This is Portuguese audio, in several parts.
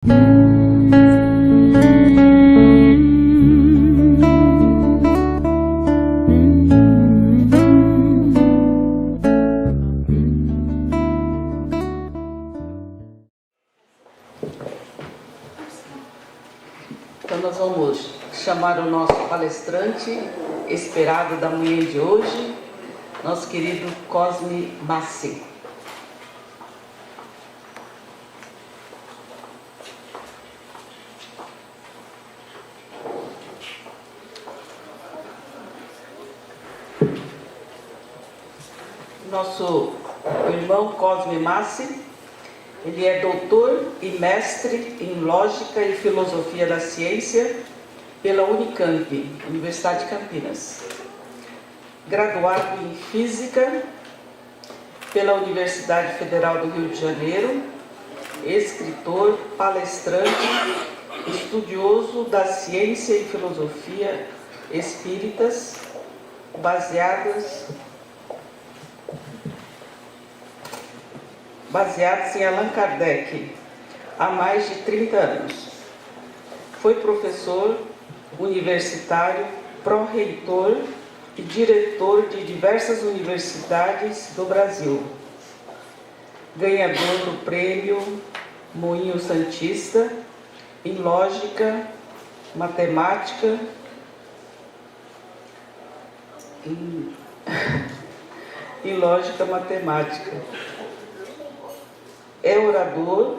Então nós vamos chamar o nosso palestrante esperado da manhã de hoje, nosso querido Cosme Massi. Nosso irmão Cosme Massi, ele é doutor e mestre em Lógica e Filosofia da Ciência pela Unicamp, Universidade de Campinas. Graduado em Física pela Universidade Federal do Rio de Janeiro, escritor, palestrante, estudioso da ciência e filosofia espíritas baseadas em Allan Kardec, há mais de 30 anos. Foi professor universitário, pró-reitor e diretor de diversas universidades do Brasil. Ganhador do prêmio Moinho Santista em Lógica, Matemática em Lógica Matemática. É orador.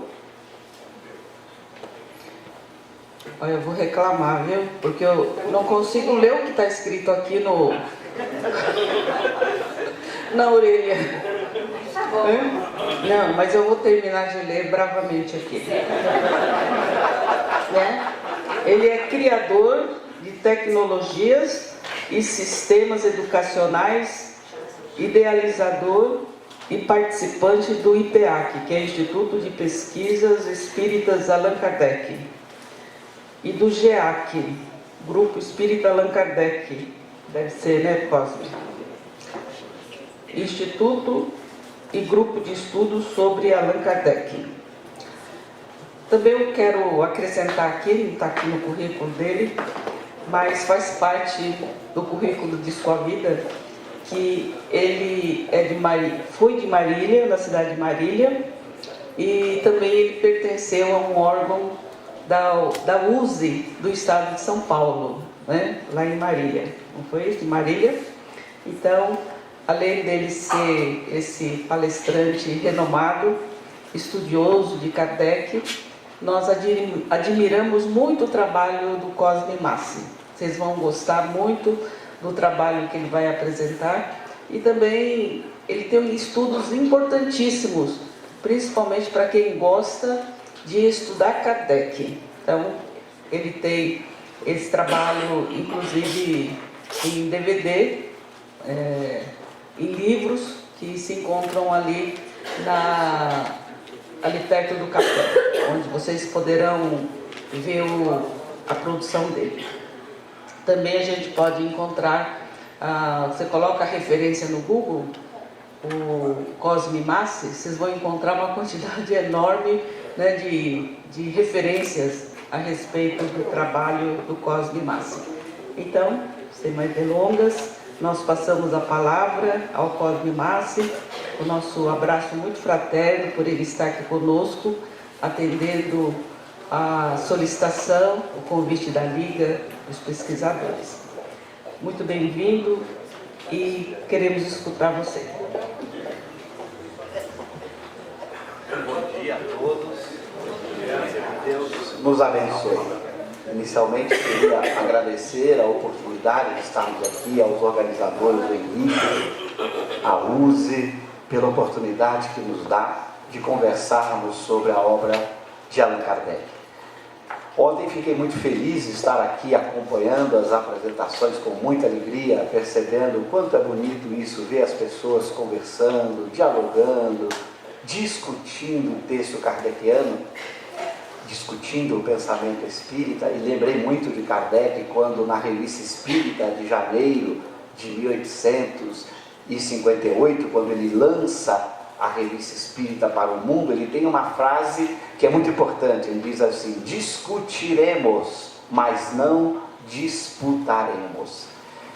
Olha, eu vou reclamar, viu? Porque eu não consigo ler o que está escrito aqui na orelha. Tá bom. Não, mas eu vou terminar de ler bravamente aqui. Né? Ele é criador de tecnologias e sistemas educacionais, idealizador e participante do IPEAC, que é Instituto de Pesquisas Espíritas Allan Kardec, e do GEAC, Grupo Espírita Allan Kardec, deve ser, né, Cosme? Instituto e Grupo de Estudos sobre Allan Kardec. Também eu quero acrescentar aqui, não está aqui no currículo dele, mas faz parte do currículo de sua vida, que ele foi de Marília, na cidade de Marília, e também ele pertenceu a um órgão da USE do estado de São Paulo, né? Lá em Marília, não foi isso? De Marília. Então, além dele ser esse palestrante renomado, estudioso de Kardec, nós admiramos muito o trabalho do Cosme Massi. Vocês vão gostar muito do trabalho que ele vai apresentar, e também ele tem estudos importantíssimos, principalmente para quem gosta de estudar Kardec. Então, ele tem esse trabalho, inclusive em DVD, em livros que se encontram ali perto do café, onde vocês poderão ver a produção dele. Também a gente pode encontrar, você coloca a referência no Google, o Cosme Massi, vocês vão encontrar uma quantidade enorme, né, de referências a respeito do trabalho do Cosme Massi. Então, sem mais delongas, nós passamos a palavra ao Cosme Massi, o nosso abraço muito fraterno por ele estar aqui conosco, atendendo a solicitação, o convite da Liga dos Pesquisadores. Muito bem-vindo e queremos escutar você. Bom dia a todos. Que Deus nos abençoe. Inicialmente, queria agradecer a oportunidade de estarmos aqui, aos organizadores do Henrique, à USE, pela oportunidade que nos dá de conversarmos sobre a obra de Allan Kardec. Ontem fiquei muito feliz de estar aqui acompanhando as apresentações com muita alegria, percebendo o quanto é bonito isso, ver as pessoas conversando, dialogando, discutindo o texto kardeciano, discutindo o pensamento espírita. E lembrei muito de Kardec quando, na Revista Espírita de janeiro de 1858, quando ele lança a Revista Espírita para o mundo, ele tem uma frase que é muito importante. Ele diz assim: discutiremos, mas não disputaremos.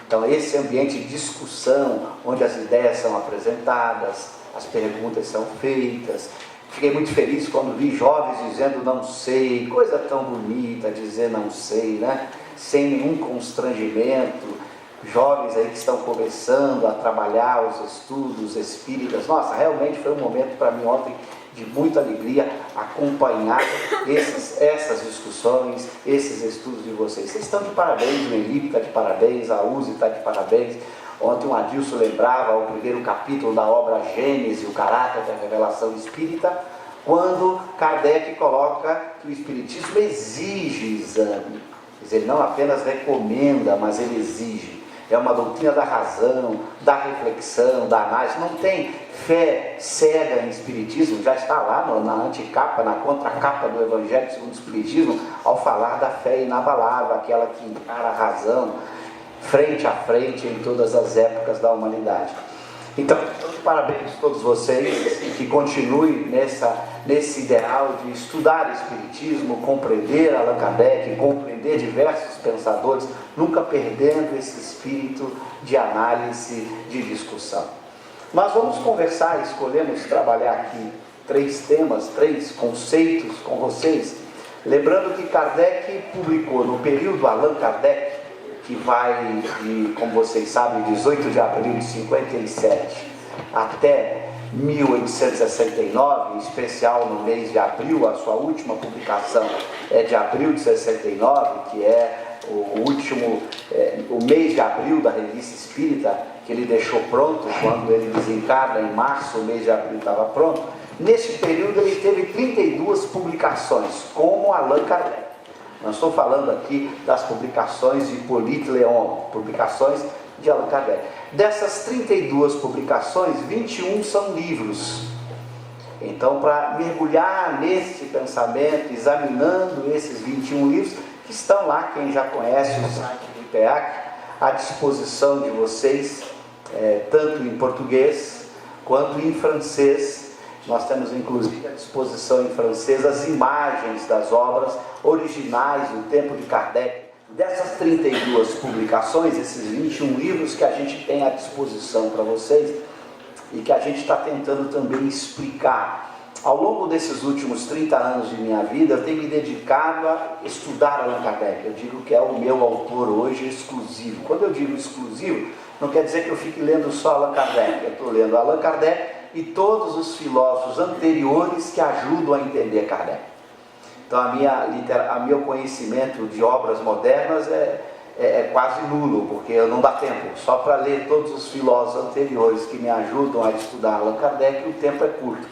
Então esse ambiente de discussão, onde as ideias são apresentadas, as perguntas são feitas. Fiquei muito feliz quando vi jovens dizendo não sei, coisa tão bonita dizer não sei, né? Sem nenhum constrangimento. Jovens aí que estão começando a trabalhar os estudos espíritas. Nossa, realmente foi um momento para mim ontem de muita alegria acompanhar essas discussões, esses estudos de vocês. Vocês estão de parabéns, o Elipe está de parabéns, a Uzi está de parabéns. Ontem o Adilson lembrava o primeiro capítulo da obra Gênese, o caráter da revelação espírita, quando Kardec coloca que o Espiritismo exige exame. Quer dizer, ele não apenas recomenda, mas ele exige. É uma doutrina da razão, da reflexão, da análise. Não tem fé cega em Espiritismo, já está lá na anticapa, na contracapa do Evangelho segundo o Espiritismo, ao falar da fé inabalável, aquela que encara a razão frente a frente em todas as épocas da humanidade. Então, parabéns a todos vocês e que continuem nesse ideal de estudar Espiritismo, compreender Allan Kardec, compreender diversos pensadores, nunca perdendo esse espírito de análise, de discussão. Nós vamos conversar, escolhemos trabalhar aqui 3 temas, 3 conceitos com vocês, lembrando que Kardec publicou no período Allan Kardec, que vai de, como vocês sabem, 18 de abril de 57 até 1869, em especial no mês de abril. A sua última publicação é de abril de 69, que é o mês de abril da Revista Espírita, que ele deixou pronto quando ele desencarna em março. O mês de abril estava pronto. Nesse período ele teve 32 publicações, como Allan Kardec. Não estou falando aqui das publicações de Hippolyte Léon, publicações de Allan Kardec. Dessas 32 publicações, 21 são livros. Então, para mergulhar nesse pensamento, examinando esses 21 livros, que estão lá, quem já conhece o site do IPEAC, à disposição de vocês, tanto em português quanto em francês. Nós temos inclusive à disposição em francês as imagens das obras originais do tempo de Kardec. Dessas 32 publicações, esses 21 livros que a gente tem à disposição para vocês e que a gente está tentando também explicar. Ao longo desses últimos 30 anos de minha vida, eu tenho me dedicado a estudar Allan Kardec. Eu digo que é o meu autor hoje exclusivo. Quando eu digo exclusivo, não quer dizer que eu fique lendo só Allan Kardec. Eu estou lendo Allan Kardec e todos os filósofos anteriores que ajudam a entender Kardec. Então meu conhecimento de obras modernas é quase nulo, porque não dá tempo. Só para ler todos os filósofos anteriores que me ajudam a estudar Allan Kardec, o tempo é curto.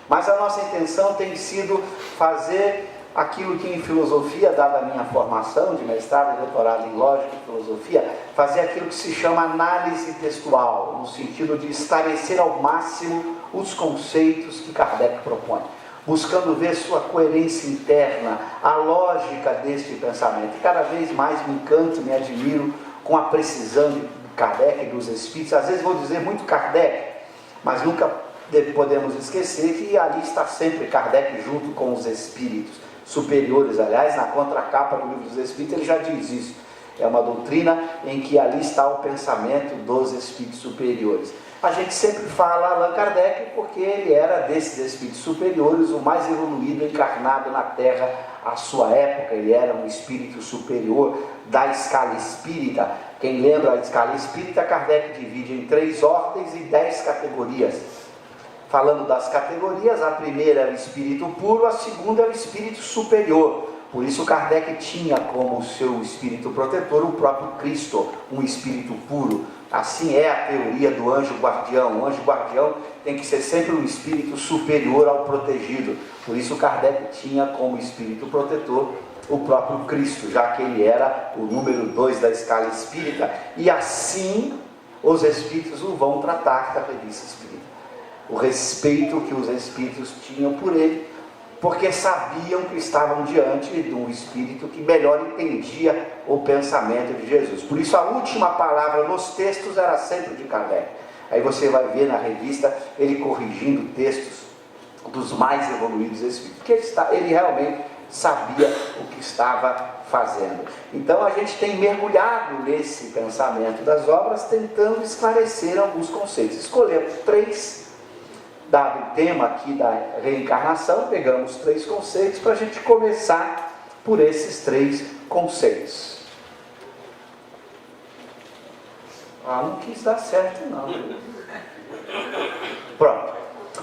Mas a nossa intenção tem sido fazer aquilo que em filosofia, dada a minha formação de mestrado e doutorado em lógica e filosofia, fazer aquilo que se chama análise textual, no sentido de esclarecer ao máximo os conceitos que Kardec propõe, buscando ver sua coerência interna, a lógica deste pensamento. E cada vez mais me encanto, me admiro com a precisão de Kardec e dos Espíritos. Às vezes vou dizer muito Kardec, mas nunca podemos esquecer que ali está sempre Kardec junto com os Espíritos superiores. Aliás, na contracapa do Livro dos Espíritos ele já diz isso. É uma doutrina em que ali está o pensamento dos Espíritos superiores. A gente sempre fala Allan Kardec porque ele era desses Espíritos superiores o mais evoluído encarnado na Terra à sua época. Ele era um Espírito superior da escala espírita. Quem lembra a escala espírita, Kardec divide em 3 ordens e 10 categorias. Falando das categorias, a primeira é o espírito puro, a segunda é o espírito superior. Por isso Kardec tinha como seu espírito protetor o próprio Cristo, um espírito puro. Assim é a teoria do anjo guardião. O anjo guardião tem que ser sempre um espírito superior ao protegido. Por isso Kardec tinha como espírito protetor o próprio Cristo, já que ele era o número 2 da escala espírita. E assim os espíritos o vão tratar da revista espírita. O respeito que os espíritos tinham por ele, porque sabiam que estavam diante de um espírito que melhor entendia o pensamento de Jesus. Por isso a última palavra nos textos era sempre de Kardec. Aí você vai ver na revista ele corrigindo textos dos mais evoluídos espíritos, porque ele realmente sabia o que estava fazendo. Então a gente tem mergulhado nesse pensamento das obras, tentando esclarecer alguns conceitos. Escolhemos 3, dado o tema aqui da reencarnação, pegamos 3 conceitos para a gente começar por esses 3 conceitos. Não quis dar certo não. Pronto.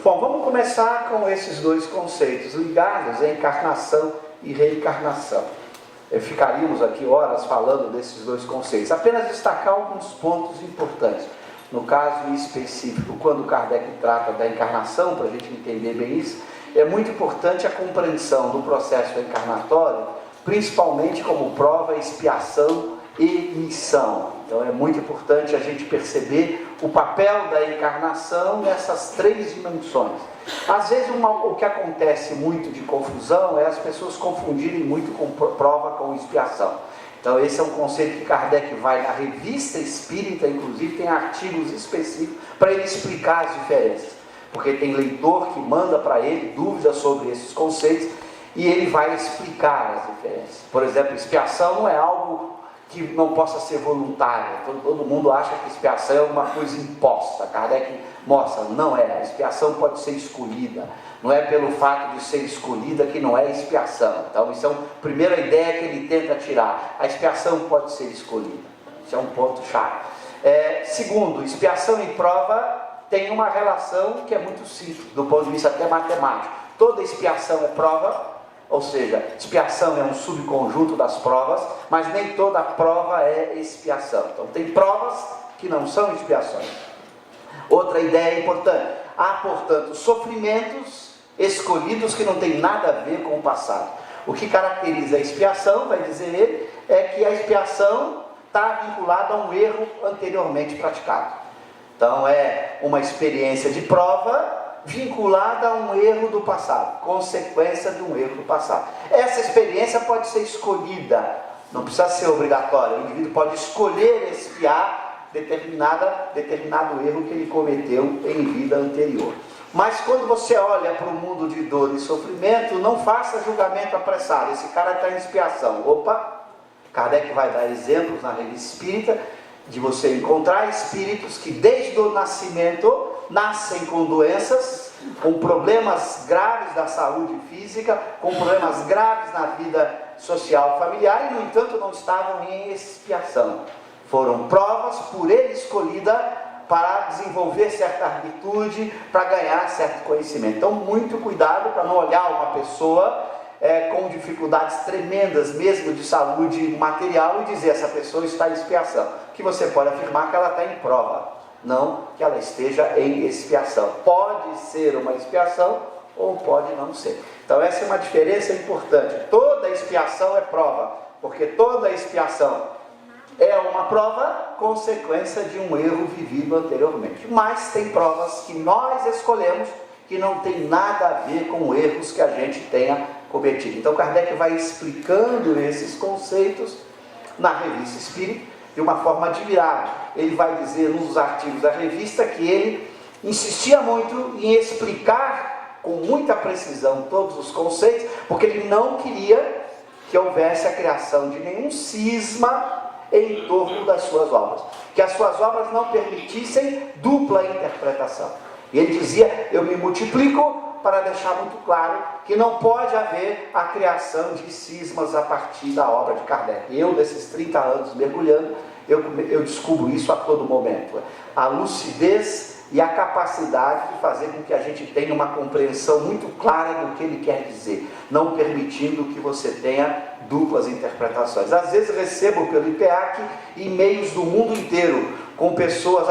Bom, vamos começar com esses 2 conceitos ligados à encarnação e reencarnação. Ficaríamos aqui horas falando desses 2 conceitos. Apenas destacar alguns pontos importantes. No caso específico, quando Kardec trata da encarnação, para a gente entender bem isso, é muito importante a compreensão do processo encarnatório, principalmente como prova, expiação e missão. Então é muito importante a gente perceber o papel da encarnação nessas 3 dimensões. Às vezes o que acontece muito de confusão é as pessoas confundirem muito com prova com expiação. Então esse é um conceito que Kardec vai na Revista Espírita, inclusive tem artigos específicos para ele explicar as diferenças, porque tem leitor que manda para ele dúvidas sobre esses conceitos e ele vai explicar as diferenças. Por exemplo, expiação não é algo que não possa ser voluntária. Todo mundo acha que expiação é alguma coisa imposta. Kardec mostra, não é. A expiação pode ser escolhida. Não é pelo fato de ser escolhida que não é expiação. Então, isso é a primeira ideia que ele tenta tirar. A expiação pode ser escolhida. Isso é um ponto chave. Segundo, expiação e prova tem uma relação que é muito simples, do ponto de vista até matemático. Toda expiação é prova, ou seja, expiação é um subconjunto das provas, mas nem toda prova é expiação. Então tem provas que não são expiações. Outra ideia importante: há, portanto, sofrimentos escolhidos que não tem nada a ver com o passado. O que caracteriza a expiação, vai dizer ele, é que a expiação está vinculada a um erro anteriormente praticado. Então é uma experiência de prova vinculada a um erro do passado, consequência de um erro do passado. Essa experiência pode ser escolhida, não precisa ser obrigatória. O indivíduo pode escolher expiar determinado erro que ele cometeu em vida anterior. Mas quando você olha para o mundo de dor e sofrimento, não faça julgamento apressado. Esse cara está em expiação. Opa! Kardec vai dar exemplos na Revista Espírita de você encontrar espíritos que desde o nascimento nascem com doenças, com problemas graves da saúde física, com problemas graves na vida social familiar e, no entanto, não estavam em expiação. Foram provas por ele escolhida para desenvolver certa virtude, para ganhar certo conhecimento. Então, muito cuidado para não olhar uma pessoa com dificuldades tremendas, mesmo de saúde material, e dizer essa pessoa está em expiação. Que você pode afirmar que ela está em prova, não que ela esteja em expiação. Pode ser uma expiação ou pode não ser. Então essa é uma diferença importante. Toda expiação é prova, porque toda expiação é uma prova, consequência de um erro vivido anteriormente. Mas tem provas que nós escolhemos que não tem nada a ver com erros que a gente tenha cometido. Então Kardec vai explicando esses conceitos na Revista Espírita de uma forma admirável. Ele vai dizer nos artigos da revista que ele insistia muito em explicar com muita precisão todos os conceitos, porque ele não queria que houvesse a criação de nenhum cisma em torno das suas obras, que as suas obras não permitissem dupla interpretação. E ele dizia: eu me multiplico para deixar muito claro que não pode haver a criação de cismas a partir da obra de Kardec. Eu, desses 30 anos mergulhando, eu descubro isso a todo momento. A lucidez e a capacidade de fazer com que a gente tenha uma compreensão muito clara do que ele quer dizer, não permitindo que você tenha duplas interpretações. Às vezes recebo pelo IPEAC e-mails do mundo inteiro, com pessoas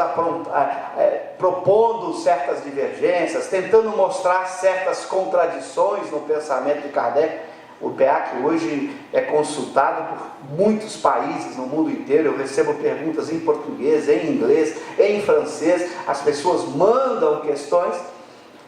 propondo certas divergências, tentando mostrar certas contradições no pensamento de Kardec. O IPEAC hoje é consultado por muitos países no mundo inteiro. Eu recebo perguntas em português, em inglês, em francês. As pessoas mandam questões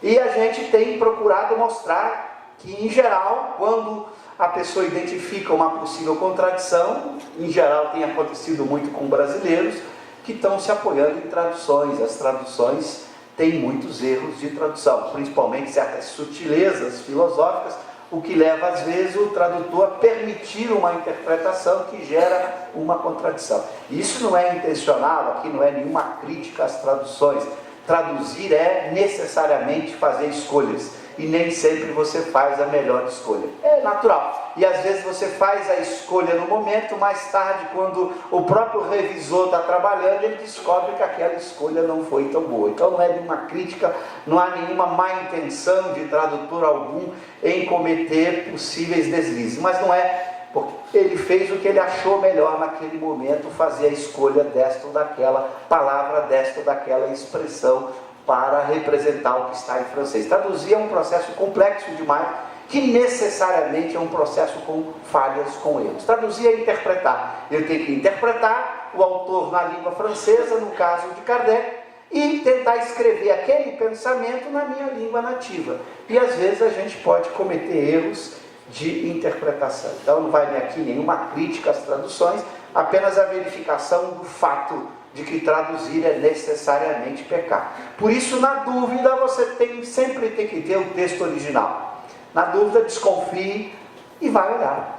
e a gente tem procurado mostrar que, em geral, quando a pessoa identifica uma possível contradição, em geral tem acontecido muito com brasileiros, que estão se apoiando em traduções. As traduções tem muitos erros de tradução, principalmente certas sutilezas filosóficas, o que leva às vezes o tradutor a permitir uma interpretação que gera uma contradição. Isso não é intencional, aqui não é nenhuma crítica às traduções. Traduzir é necessariamente fazer escolhas, e nem sempre você faz a melhor escolha. É natural. E às vezes você faz a escolha no momento, mais tarde, quando o próprio revisor está trabalhando, ele descobre que aquela escolha não foi tão boa. Então não é nenhuma crítica, não há nenhuma má intenção de tradutor algum em cometer possíveis deslizes. Mas não é porque ele fez o que ele achou melhor naquele momento, fazer a escolha desta ou daquela palavra, desta ou daquela expressão, para representar o que está em francês. Traduzir é um processo complexo demais, que necessariamente é um processo com falhas, com erros. Traduzir é interpretar. Eu tenho que interpretar o autor na língua francesa, no caso de Kardec, e tentar escrever aquele pensamento na minha língua nativa. E às vezes a gente pode cometer erros de interpretação. Então não vai aqui nenhuma crítica às traduções, apenas a verificação do fato de que traduzir é necessariamente pecar. Por isso, na dúvida, você sempre tem que ter o texto original. Na dúvida, desconfie e vai olhar.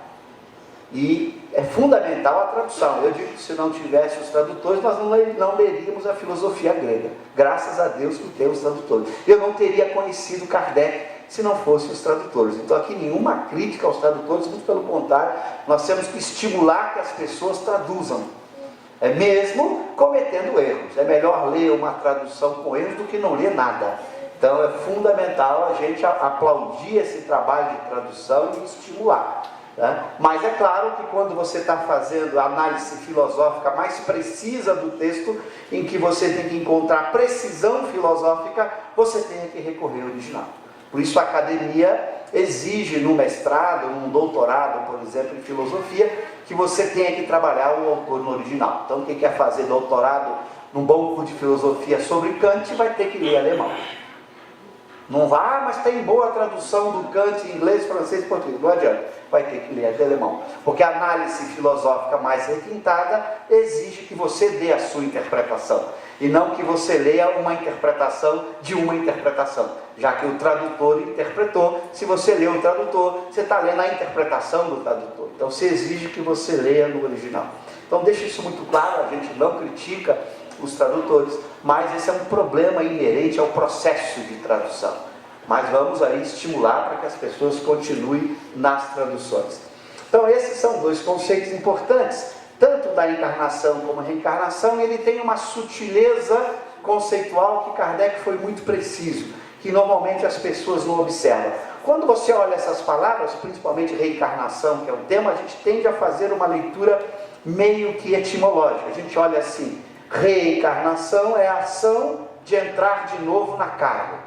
E é fundamental a tradução. Eu digo que se não tivesse os tradutores, nós não leríamos a filosofia grega. Graças a Deus que tem os tradutores. Eu não teria conhecido Kardec se não fossem os tradutores. Então aqui nenhuma crítica aos tradutores, muito pelo contrário, nós temos que estimular que as pessoas traduzam. É mesmo cometendo erros. É melhor ler uma tradução com erros do que não ler nada. Então é fundamental a gente aplaudir esse trabalho de tradução e estimular. Né? Mas é claro que quando você está fazendo a análise filosófica mais precisa do texto, em que você tem que encontrar precisão filosófica, você tem que recorrer ao original. Por isso a academia exige no mestrado, num doutorado, por exemplo, em filosofia, que você tenha que trabalhar o autor no original. Então quem quer fazer doutorado num bom curso de filosofia sobre Kant vai ter que ler alemão. Não vá, mas tem boa tradução do Kant em inglês, francês e português. Não adianta, vai ter que ler alemão. Porque a análise filosófica mais requintada exige que você dê a sua interpretação. E não que você leia uma interpretação de uma interpretação. Já que o tradutor interpretou, se você lê o tradutor, você está lendo a interpretação do tradutor. Então se exige que você leia no original. Então deixa isso muito claro, a gente não critica os tradutores, mas esse é um problema inerente ao processo de tradução. Mas vamos aí estimular para que as pessoas continuem nas traduções. Então esses são dois conceitos importantes, tanto da encarnação como a reencarnação, e ele tem uma sutileza conceitual que Kardec foi muito preciso, que normalmente as pessoas não observam. Quando você olha essas palavras, principalmente reencarnação, que é o tema, a gente tende a fazer uma leitura meio que etimológica. A gente olha assim: reencarnação é a ação de entrar de novo na carne.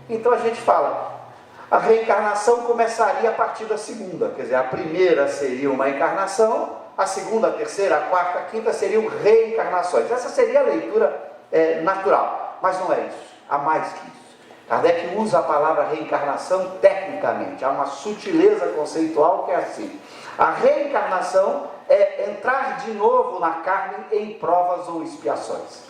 Então a gente fala, a reencarnação começaria a partir da segunda, quer dizer, a primeira seria uma encarnação, a segunda, a terceira, a quarta, a quinta seriam reencarnações. Essa seria a leitura natural, mas não é isso, há mais que isso. Kardec usa a palavra reencarnação tecnicamente, há uma sutileza conceitual que é assim: a reencarnação é entrar de novo na carne em provas ou expiações.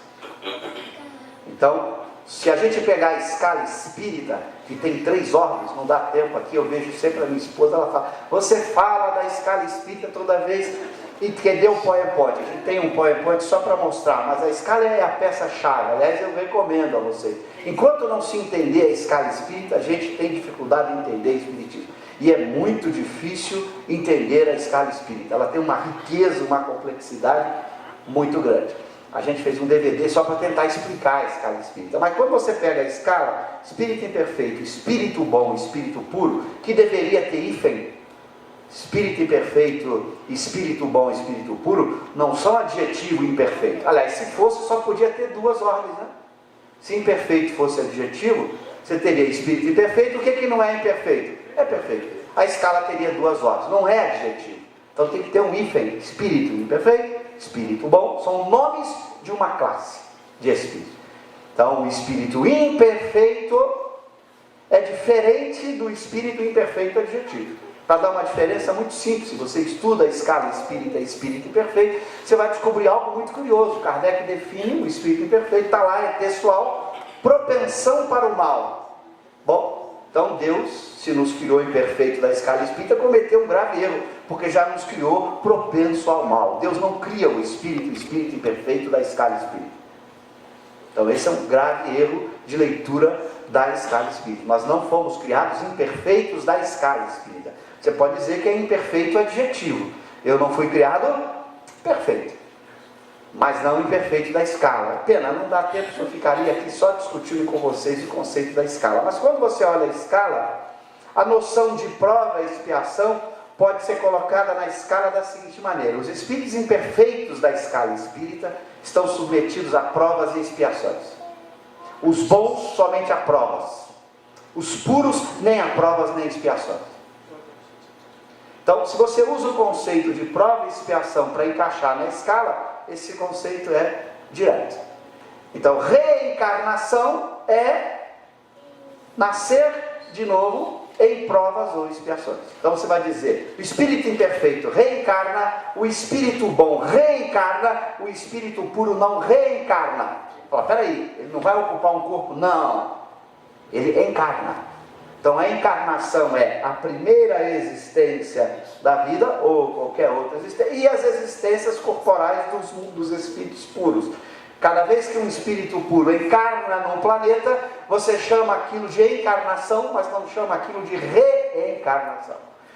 Então, se a gente pegar a escala espírita, que tem 3 ordens, não dá tempo aqui, eu vejo sempre a minha esposa, ela fala, você fala da escala espírita toda vez, e cadê o PowerPoint? A gente tem um PowerPoint só para mostrar, mas a escala é a peça-chave. Aliás, eu recomendo a vocês. Enquanto não se entender a escala espírita, a gente tem dificuldade em entender o espiritismo. E é muito difícil entender a escala espírita. Ela tem uma riqueza, uma complexidade muito grande. A gente fez um DVD só para tentar explicar a escala espírita. Mas quando você pega a escala, espírito imperfeito, espírito bom, espírito puro, que deveria ter hífen, espírito imperfeito, espírito bom, espírito puro, não são adjetivo imperfeito. Aliás, se fosse, só podia ter 2 ordens, né? Se imperfeito fosse adjetivo, você teria espírito imperfeito. O que não é imperfeito? É perfeito. A escala teria 2 ordens, não é adjetivo. Então tem que ter um hífen, espírito imperfeito, espírito bom, são nomes de uma classe de espírito. Então o espírito imperfeito é diferente do espírito imperfeito adjetivo. Para dar uma diferença muito simples, se você estuda a escala espírita e espírito imperfeito, você vai descobrir algo muito curioso. Kardec define o espírito imperfeito, está lá, é textual, propensão para o mal. Bom, então Deus, se nos criou imperfeito da escala espírita, cometeu um grave erro, porque já nos criou propenso ao mal. Deus não cria o espírito imperfeito da escala espírita. Então esse é um grave erro de leitura da escala espírita. Nós não fomos criados imperfeitos da escala espírita. Você pode dizer que é imperfeito adjetivo. Eu não fui criado perfeito, mas não imperfeito da escala. Pena, não dá tempo, eu ficaria aqui só discutindo com vocês o conceito da escala. Mas quando você olha a escala, a noção de prova e expiação pode ser colocada na escala da seguinte maneira: os espíritos imperfeitos da escala espírita estão submetidos a provas e expiações. Os bons somente a provas. Os puros nem a provas nem expiações. Então, se você usa o conceito de prova e expiação para encaixar na escala, esse conceito é direto. Então, reencarnação é nascer de novo em provas ou expiações. Então você vai dizer, o espírito imperfeito reencarna, o espírito bom reencarna, o espírito puro não reencarna. Fala, peraí, ele não vai ocupar um corpo? Não, ele encarna. Então a encarnação é a primeira existência da vida, ou qualquer outra existência, e as existências corporais dos espíritos puros. Cada vez que um espírito puro encarna num planeta, você chama aquilo de encarnação, mas não chama aquilo de reencarnação.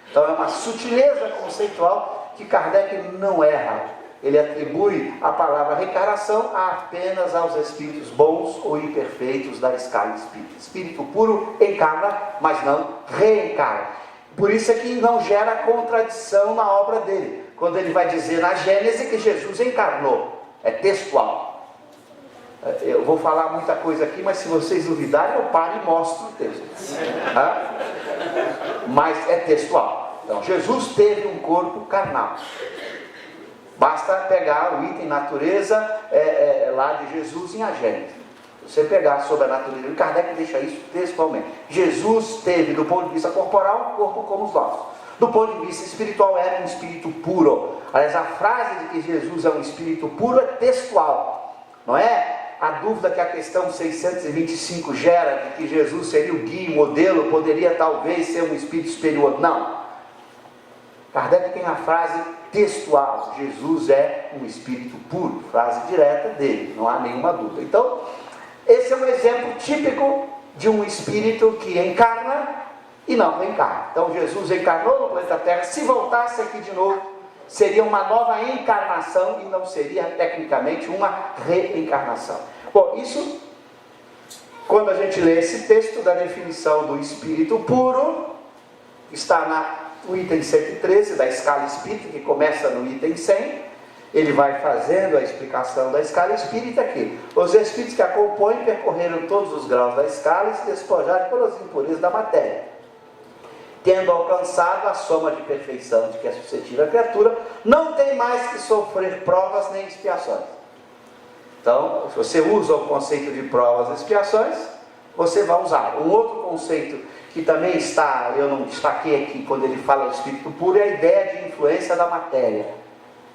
Então é uma sutileza conceitual que Kardec não erra. Ele atribui a palavra reencarnação apenas aos espíritos bons ou imperfeitos da escala espírita. Espírito puro encarna, mas não reencarna. Por isso é que não gera contradição na obra dele, quando ele vai dizer na Gênese que Jesus encarnou. É textual. Eu vou falar muita coisa aqui, mas se vocês duvidarem, eu paro e mostro o texto. Mas é textual. Então, Jesus teve um corpo carnal. Basta pegar o item natureza lá de Jesus em A Gênese. Você pegar sobre a natureza, e Kardec deixa isso textualmente. Jesus teve, do ponto de vista corporal, um corpo como os nossos. Do ponto de vista espiritual, era um espírito puro. Aliás, a frase de que Jesus é um espírito puro é textual. Não é a dúvida que a questão 625 gera, de que Jesus seria o guia, o modelo, poderia talvez ser um espírito superior. Não. Kardec tem a frase textual: Jesus é um espírito puro. Frase direta dele, não há nenhuma dúvida. Então, esse é um exemplo típico de um espírito que encarna e não reencarna. Então, Jesus encarnou no planeta Terra. Se voltasse aqui de novo, seria uma nova encarnação e não seria tecnicamente uma reencarnação. Bom, isso, quando a gente lê esse texto da definição do espírito puro, está no item 113 da escala espírita, que começa no item 100, ele vai fazendo a explicação da escala espírita aqui. Os espíritos que a compõem percorreram todos os graus da escala e se despojaram pelas impurezas da matéria, tendo alcançado a soma de perfeição de que é suscetível a criatura, não tem mais que sofrer provas nem expiações. Então, se você usa o conceito de provas e expiações, você vai usar. Um outro conceito que também está, eu não destaquei aqui quando ele fala do espírito puro, é a ideia de influência da matéria.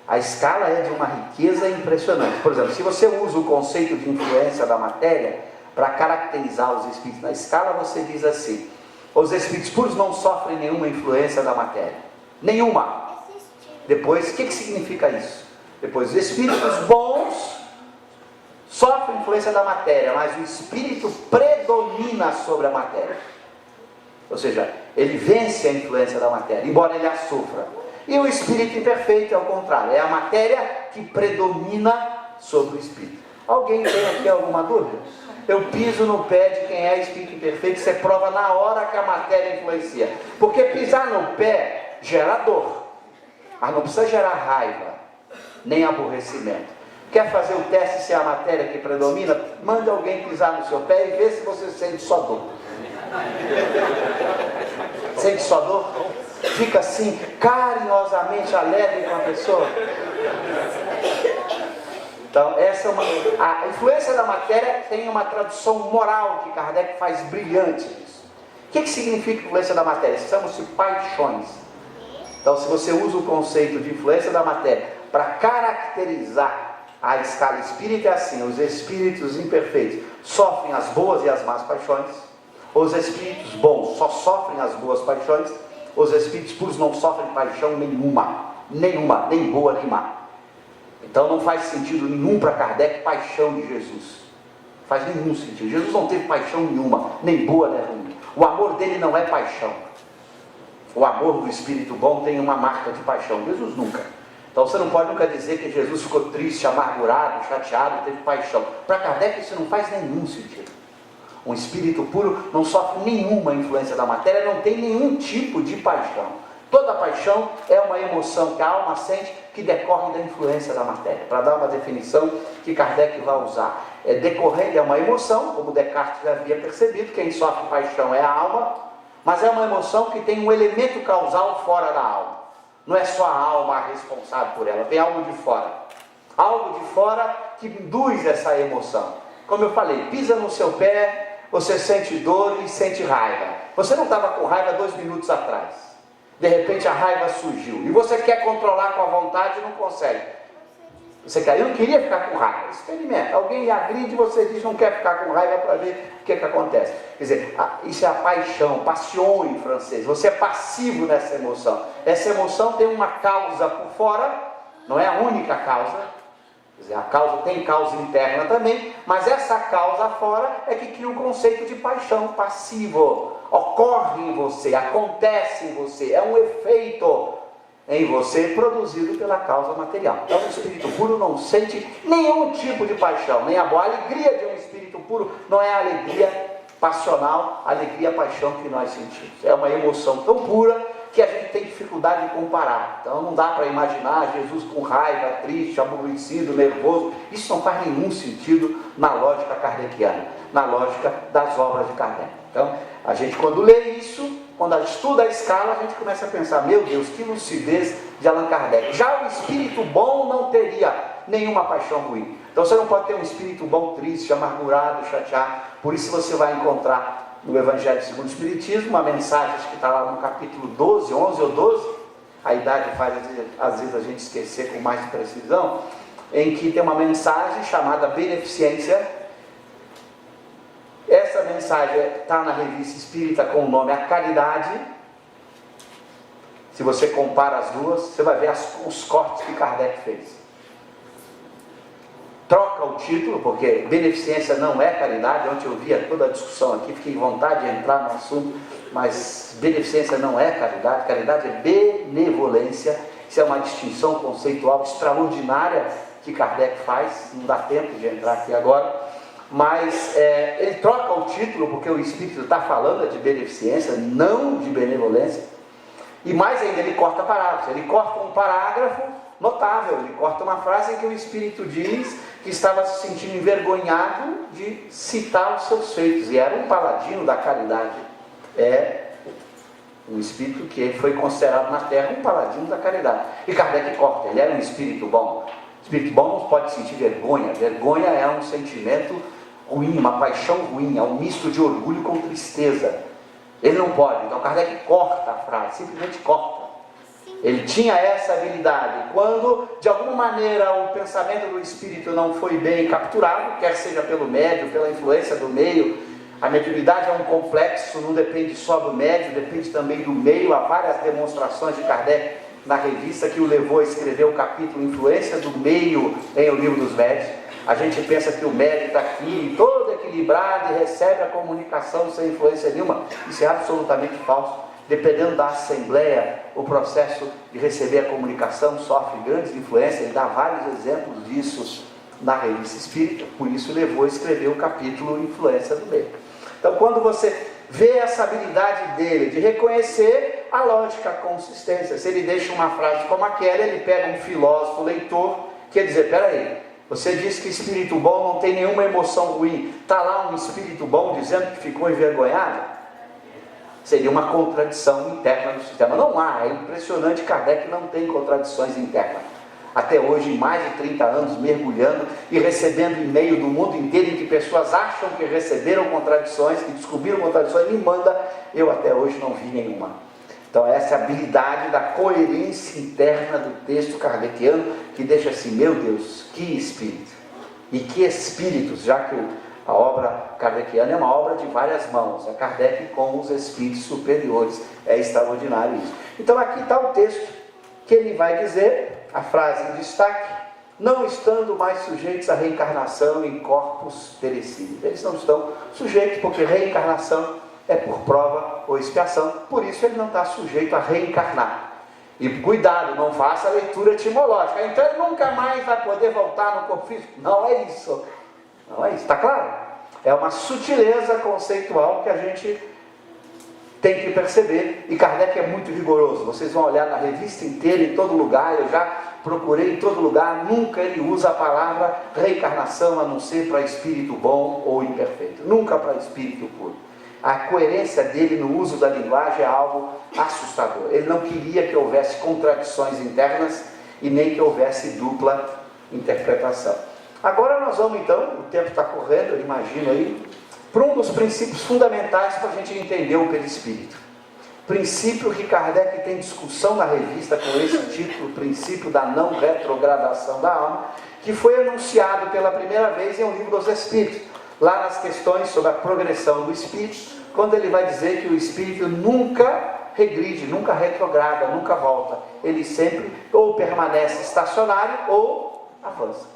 A escala é de uma riqueza impressionante. Por exemplo, se você usa o conceito de influência da matéria para caracterizar os espíritos na escala, você diz assim: os espíritos puros não sofrem nenhuma influência da matéria. Nenhuma. Depois, o que significa isso? Depois, os espíritos bons sofrem influência da matéria, mas o espírito predomina sobre a matéria. Ou seja, ele vence a influência da matéria, embora ele a sofra. E o espírito imperfeito é o contrário, é a matéria que predomina sobre o espírito. Alguém tem aqui alguma dúvida? Eu piso no pé de quem é espírito imperfeito, você prova na hora que a matéria influencia. Porque pisar no pé gera dor, mas não precisa gerar raiva, nem aborrecimento. Quer fazer o teste se é a matéria que predomina? Mande alguém pisar no seu pé e vê se você sente só dor. Sente só dor? Fica assim, carinhosamente alegre com a pessoa. Então, essa é a influência da matéria tem uma tradução moral que Kardec faz brilhante nisso. O que significa influência da matéria? Chamam-se paixões. Então, se você usa o conceito de influência da matéria para caracterizar A escala espírita é assim: os espíritos imperfeitos sofrem as boas e as más paixões, os espíritos bons só sofrem as boas paixões, os espíritos puros não sofrem paixão nenhuma, nem boa nem má. Então não faz sentido nenhum para Kardec paixão de Jesus. Faz nenhum sentido. Jesus não teve paixão nenhuma, nem boa nem ruim. O amor dele não é paixão. O amor do espírito bom tem uma marca de paixão. Jesus nunca. Então você não pode nunca dizer que Jesus ficou triste, amargurado, chateado, teve paixão. Para Kardec isso não faz nenhum sentido. Um espírito puro não sofre nenhuma influência da matéria, não tem nenhum tipo de paixão. Toda paixão é uma emoção que a alma sente que decorre da influência da matéria. Para dar uma definição que Kardec vai usar, decorrente é uma emoção, como Descartes já havia percebido, quem sofre paixão é a alma, mas é uma emoção que tem um elemento causal fora da alma. Não é só a alma a responsável por ela, tem algo de fora. Algo de fora que induz essa emoção. Como eu falei, pisa no seu pé, você sente dor e sente raiva. Você não estava com raiva 2 minutos atrás. De repente a raiva surgiu. E você quer controlar com a vontade e não consegue. Você quer, eu não queria ficar com raiva. Experimenta. Alguém agride e você diz não quer ficar com raiva para ver o que acontece. Quer dizer, isso é a paixão, passion em francês. Você é passivo nessa emoção. Essa emoção tem uma causa por fora, não é a única causa. Quer dizer, a causa tem causa interna também, mas essa causa fora é que cria um conceito de paixão passivo. Ocorre em você, acontece em você, é um efeito em você produzido pela causa material. Então o espírito puro não sente nenhum tipo de paixão, nem a boa alegria de um espírito puro não é a alegria passional, a alegria, a paixão que nós sentimos. É uma emoção tão pura que a gente tem dificuldade de comparar. Então não dá para imaginar Jesus com raiva, triste, aborrecido, nervoso. Isso não faz nenhum sentido na lógica kardeciana, na lógica das obras de Kardec. Então a gente, quando lê isso, quando estuda a escala, a gente começa a pensar, meu Deus, que lucidez de Allan Kardec. Já o espírito bom não teria nenhuma paixão ruim. Então você não pode ter um espírito bom triste, amargurado, chateado. Por isso você vai encontrar no Evangelho segundo o Espiritismo uma mensagem que está lá no capítulo 12, 11 ou 12, a idade faz às vezes a gente esquecer com mais precisão, em que tem uma mensagem chamada Beneficência. Essa mensagem está na Revista Espírita com o nome A Caridade. Se você compara as duas, você vai ver os cortes que Kardec fez. Troca o título, porque beneficência não é caridade. Ontem eu via toda a discussão aqui, fiquei em vontade de entrar no assunto, mas beneficência não é caridade, caridade é benevolência. Isso é uma distinção conceitual extraordinária que Kardec faz, não dá tempo de entrar aqui agora, mas ele troca o título, porque o Espírito está falando de beneficência, não de benevolência, e mais ainda, ele corta parágrafos, ele corta um parágrafo notável, ele corta uma frase em que o Espírito diz que estava se sentindo envergonhado de citar os seus feitos, e era um paladino da caridade, um espírito que foi considerado na Terra um paladino da caridade, e Kardec corta, ele era um espírito bom. Espírito bom não pode sentir vergonha, vergonha é um sentimento ruim, uma paixão ruim, é um misto de orgulho com tristeza, ele não pode. Então Kardec corta a frase, simplesmente corta. Ele tinha essa habilidade. Quando de alguma maneira o pensamento do espírito não foi bem capturado, quer seja pelo médium, pela influência do meio, a mediunidade é um complexo, não depende só do médium, depende também do meio. Há várias demonstrações de Kardec na revista que o levou a escrever o capítulo Influência do Meio em O Livro dos Médiuns. A gente pensa que o médium está aqui todo equilibrado e recebe a comunicação sem influência nenhuma. Isso é absolutamente falso. Dependendo da assembleia, o processo de receber a comunicação sofre grandes influências. Ele dá vários exemplos disso na Revista Espírita, por isso levou a escrever o capítulo Influência do Meio. Então quando você vê essa habilidade dele de reconhecer a lógica, a consistência, se ele deixa uma frase como aquela, ele pega um filósofo leitor, quer dizer, peraí, você diz que espírito bom não tem nenhuma emoção ruim, está lá um espírito bom dizendo que ficou envergonhado? Seria uma contradição interna do sistema. Não há, é impressionante, Kardec não tem contradições internas. Até hoje, mais de 30 anos, mergulhando e recebendo e-mail do mundo inteiro em que pessoas acham que receberam contradições, que descobriram contradições, me manda, eu até hoje não vi nenhuma. Então essa é a habilidade da coerência interna do texto kardeciano, que deixa assim, meu Deus, que espírito! E que espíritos, já que a obra kardeciana é uma obra de várias mãos, é Kardec com os espíritos superiores, é extraordinário isso. Então aqui está o texto, que ele vai dizer, a frase em destaque, não estando mais sujeitos à reencarnação em corpos perecíveis. Eles não estão sujeitos, porque reencarnação é por prova ou expiação, por isso ele não está sujeito a reencarnar. E cuidado, não faça a leitura etimológica, então ele nunca mais vai poder voltar no corpo físico. Não é isso. Não é isso, está claro? É uma sutileza conceitual que a gente tem que perceber, e Kardec é muito rigoroso. Vocês vão olhar na revista inteira, em todo lugar, eu já procurei em todo lugar, nunca ele usa a palavra reencarnação a não ser para espírito bom ou imperfeito, nunca para espírito puro. A coerência dele no uso da linguagem é algo assustador. Ele não queria que houvesse contradições internas e nem que houvesse dupla interpretação. Agora nós vamos então, o tempo está correndo, eu imagino aí, para um dos princípios fundamentais para a gente entender o perispírito. Princípio que Kardec tem discussão na revista com esse título, princípio da não retrogradação da alma, que foi anunciado pela primeira vez em um livro dos Espíritos, lá nas questões sobre a progressão do espírito, quando ele vai dizer que o espírito nunca regride, nunca retrograda, nunca volta. Ele sempre ou permanece estacionário ou avança.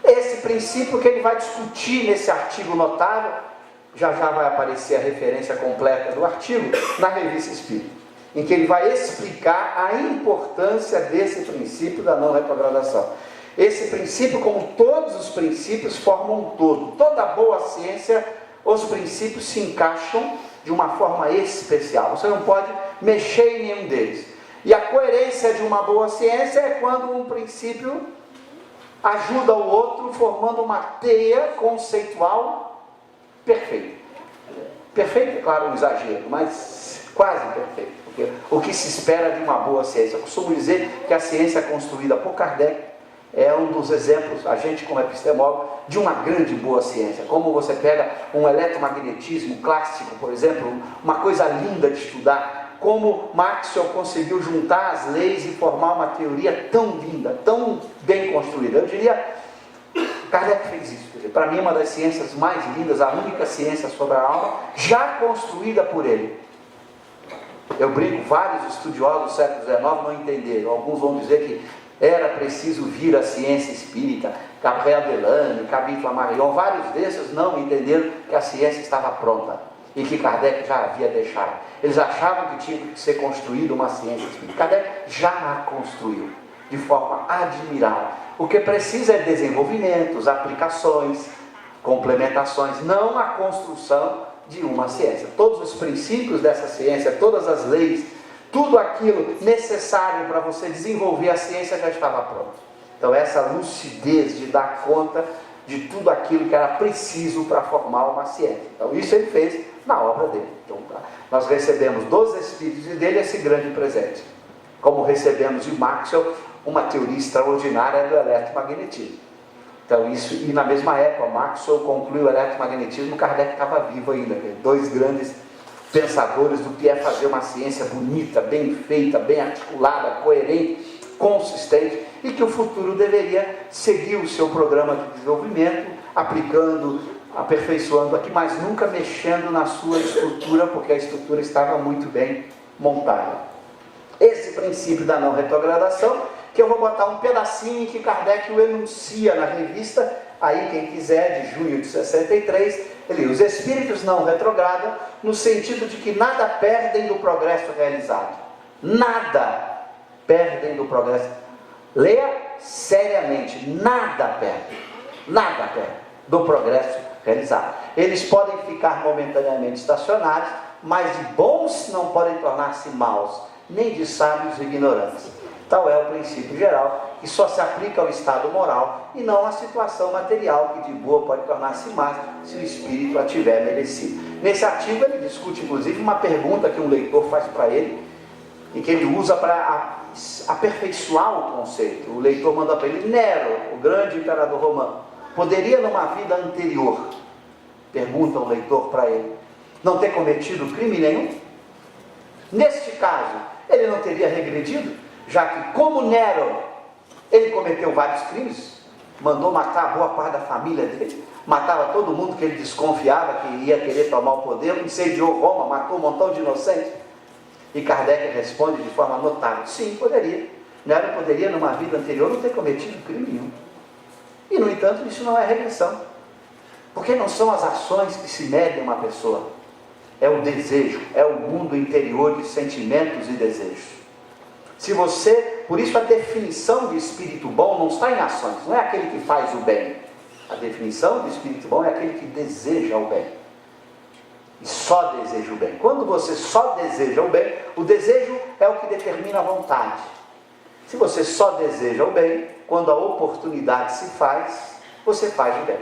Esse princípio que ele vai discutir nesse artigo notável, já vai aparecer a referência completa do artigo na Revista Espírita, em que ele vai explicar a importância desse princípio da não retrogradação. Esse princípio, como todos os princípios, formam um todo. Toda boa ciência, os princípios se encaixam de uma forma especial. Você não pode mexer em nenhum deles. E a coerência de uma boa ciência é quando um princípio ajuda o outro, formando uma teia conceitual perfeita. Perfeito, é claro, um exagero, mas quase perfeito. Porque o que se espera de uma boa ciência? Eu costumo dizer que a ciência construída por Kardec é um dos exemplos, a gente como epistemólogo, de uma grande boa ciência. Como você pega um eletromagnetismo clássico, por exemplo, uma coisa linda de estudar, como Maxwell conseguiu juntar as leis e formar uma teoria tão linda, tão bem construída. Eu diria, Kardec fez isso. Para mim, uma das ciências mais lindas, a única ciência sobre a alma, já construída por ele. Eu brinco, vários estudiosos do século XIX não entenderam. Alguns vão dizer que era preciso vir a ciência espírita, Gabriel Delane, Camille Flammarion, vários desses não entenderam que a ciência estava pronta e que Kardec já havia deixado. Eles achavam que tinha que ser construída uma ciência espírita. Kardec já a construiu de forma admirável. O que precisa é desenvolvimentos, aplicações, complementações, não a construção de uma ciência. Todos os princípios dessa ciência, todas as leis, tudo aquilo necessário para você desenvolver a ciência já estava pronto. Então essa lucidez de dar conta de tudo aquilo que era preciso para formar uma ciência. Então isso ele fez na obra dele. Então, nós recebemos dos Espíritos e dele esse grande presente. Como recebemos de Maxwell uma teoria extraordinária do eletromagnetismo. Então isso, e na mesma época Maxwell concluiu o eletromagnetismo, Kardec estava vivo ainda. Dois grandes pensadores do que é fazer uma ciência bonita, bem feita, bem articulada, coerente, consistente, e que o futuro deveria seguir o seu programa de desenvolvimento, aplicando, aperfeiçoando aqui, mas nunca mexendo na sua estrutura, porque a estrutura estava muito bem montada. Esse princípio da não retrogradação, que eu vou botar um pedacinho em que Kardec o enuncia na revista, aí quem quiser, de junho de 63, ele, os espíritos não retrogradam, no sentido de que nada perdem do progresso realizado. Nada perdem do progresso. Leia seriamente, nada perde do progresso realizado. Eles podem ficar momentaneamente estacionários, mas de bons não podem tornar-se maus, nem de sábios ignorantes. Tal é o princípio geral, que só se aplica ao estado moral e não à situação material, que de boa pode tornar-se má se o espírito a tiver merecido. Nesse artigo ele discute inclusive uma pergunta que um leitor faz para ele e que ele usa para aperfeiçoar o conceito. O leitor manda para ele: Nero, o grande imperador romano, poderia numa vida anterior, pergunta o leitor para ele, não ter cometido crime nenhum? Neste caso, ele não teria regredido, já que, como Nero, ele cometeu vários crimes, mandou matar boa parte da família dele, matava todo mundo que ele desconfiava que ia querer tomar o poder, incendiou Roma, matou um montão de inocentes. E Kardec responde de forma notável: sim, poderia. Nero poderia, numa vida anterior, não ter cometido crime nenhum. E, no entanto, isso não é regressão. Porque não são as ações que se medem uma pessoa. É o desejo, é o mundo interior de sentimentos e desejos. Se você, por isso a definição de espírito bom não está em ações, não é aquele que faz o bem. A definição de espírito bom é aquele que deseja o bem. E só deseja o bem. Quando você só deseja o bem, o desejo é o que determina a vontade. Se você só deseja o bem, quando a oportunidade se faz, você faz o bem.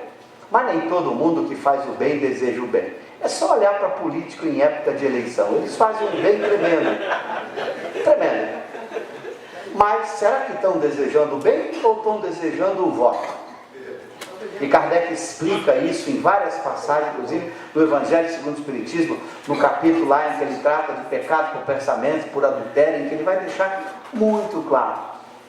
Mas nem todo mundo que faz o bem deseja o bem. É só olhar para político em época de eleição. Eles fazem um bem tremendo. Tremendo. Mas será que estão desejando o bem ou estão desejando o voto? E Kardec explica isso em várias passagens, inclusive no Evangelho segundo o Espiritismo, no capítulo lá em que ele trata de pecado por pensamento, por adultério, em que ele vai deixar muito claro.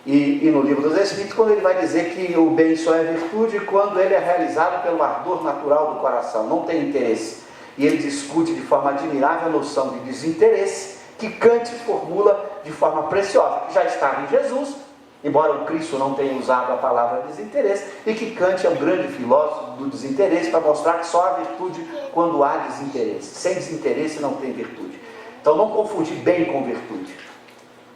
E no Livro dos Espíritos, quando ele vai dizer que o bem só é virtude quando ele é realizado pelo ardor natural do coração, não tem interesse. E ele discute de forma admirável a noção de desinteresse, que Kant formula de forma preciosa, que já estava em Jesus, embora o Cristo não tenha usado a palavra desinteresse, e que Kant é um grande filósofo do desinteresse, para mostrar que só há virtude quando há desinteresse. Sem desinteresse não tem virtude. Então não confundir bem com virtude.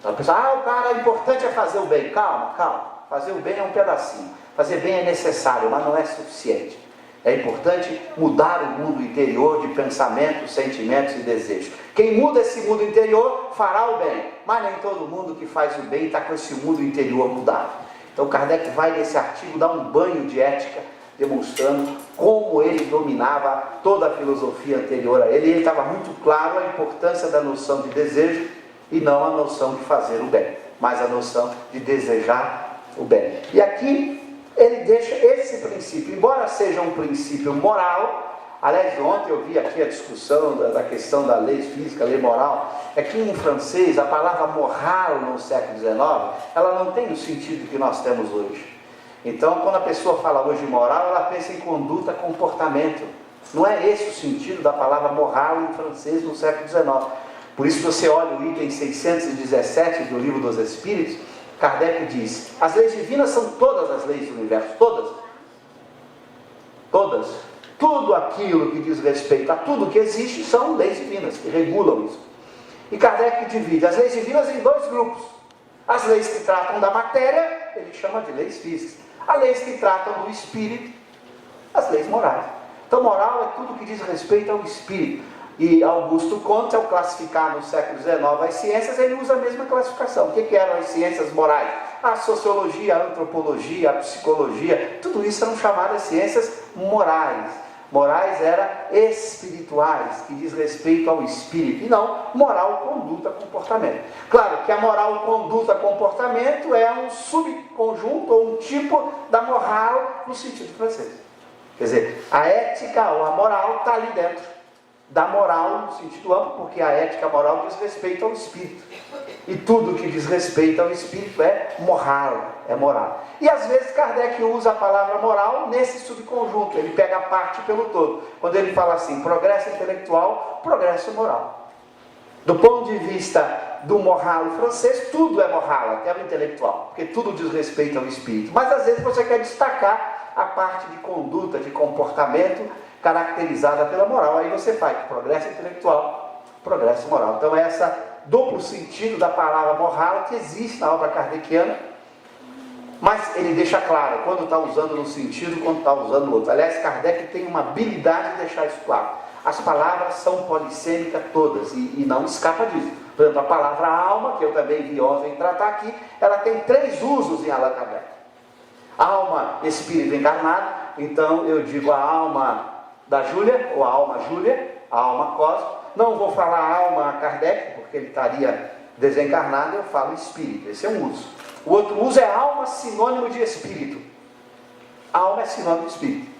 Então a pessoa, o cara, o importante é fazer o bem. Calma, calma. Fazer o bem é um pedacinho. Fazer bem é necessário, mas não é suficiente. É importante mudar o mundo interior de pensamentos, sentimentos e desejos. Quem muda esse mundo interior fará o bem, mas nem todo mundo que faz o bem está com esse mundo interior mudado. Então Kardec vai nesse artigo dar um banho de ética, demonstrando como ele dominava toda a filosofia anterior a ele. Ele estava muito claro a importância da noção de desejo e não a noção de fazer o bem, mas a noção de desejar o bem. E aqui ele deixa esse princípio, embora seja um princípio moral. Aliás, ontem eu vi aqui a discussão da questão da lei física, lei moral. É que em francês a palavra moral no século XIX, ela não tem o sentido que nós temos hoje. Então, quando a pessoa fala hoje moral, ela pensa em conduta, comportamento. Não é esse o sentido da palavra moral em francês no século XIX. Por isso, você olha o item 617 do Livro dos Espíritos, Kardec diz: as leis divinas são todas as leis do universo, todas. Todas. Tudo aquilo que diz respeito a tudo que existe são leis divinas, que regulam isso. E Kardec divide as leis divinas em dois grupos. As leis que tratam da matéria, ele chama de leis físicas. As leis que tratam do espírito, as leis morais. Então, moral é tudo que diz respeito ao espírito. E Augusto Comte, ao classificar no século XIX as ciências, ele usa a mesma classificação. O que eram as ciências morais? A sociologia, a antropologia, a psicologia, tudo isso eram chamadas ciências morais. Morais eram espirituais, que diz respeito ao espírito, e não moral, conduta, comportamento. Claro que a moral, conduta, comportamento é um subconjunto ou um tipo da moral no sentido francês. Quer dizer, a ética ou a moral está ali dentro da moral no sentido amplo, porque a ética, a moral diz respeito ao espírito. E tudo que diz respeito ao espírito é moral, é moral. E às vezes Kardec usa a palavra moral nesse subconjunto, ele pega a parte pelo todo. Quando ele fala assim, progresso intelectual, progresso moral. Do ponto de vista do moral francês, tudo é moral, até o intelectual, porque tudo diz respeito ao espírito. Mas às vezes você quer destacar a parte de conduta, de comportamento, caracterizada pela moral. Aí você faz progresso intelectual, progresso moral. Então é essa duplo sentido da palavra moral que existe na obra kardeciana, mas ele deixa claro quando está usando num sentido, quando está usando no outro. Aliás, Kardec tem uma habilidade de deixar isso claro. As palavras são polissêmicas todas e não escapa disso. Por exemplo, a palavra alma, que eu também vi ontem tratar aqui, ela tem 3 usos em Allan Kardec. Alma, espírito encarnado. Então eu digo a alma da Júlia, ou a alma Júlia, a alma cósmica. Não vou falar alma Kardec, porque ele estaria desencarnado, eu falo espírito. Esse é um uso. O outro uso é alma, sinônimo de espírito. Alma é sinônimo de espírito.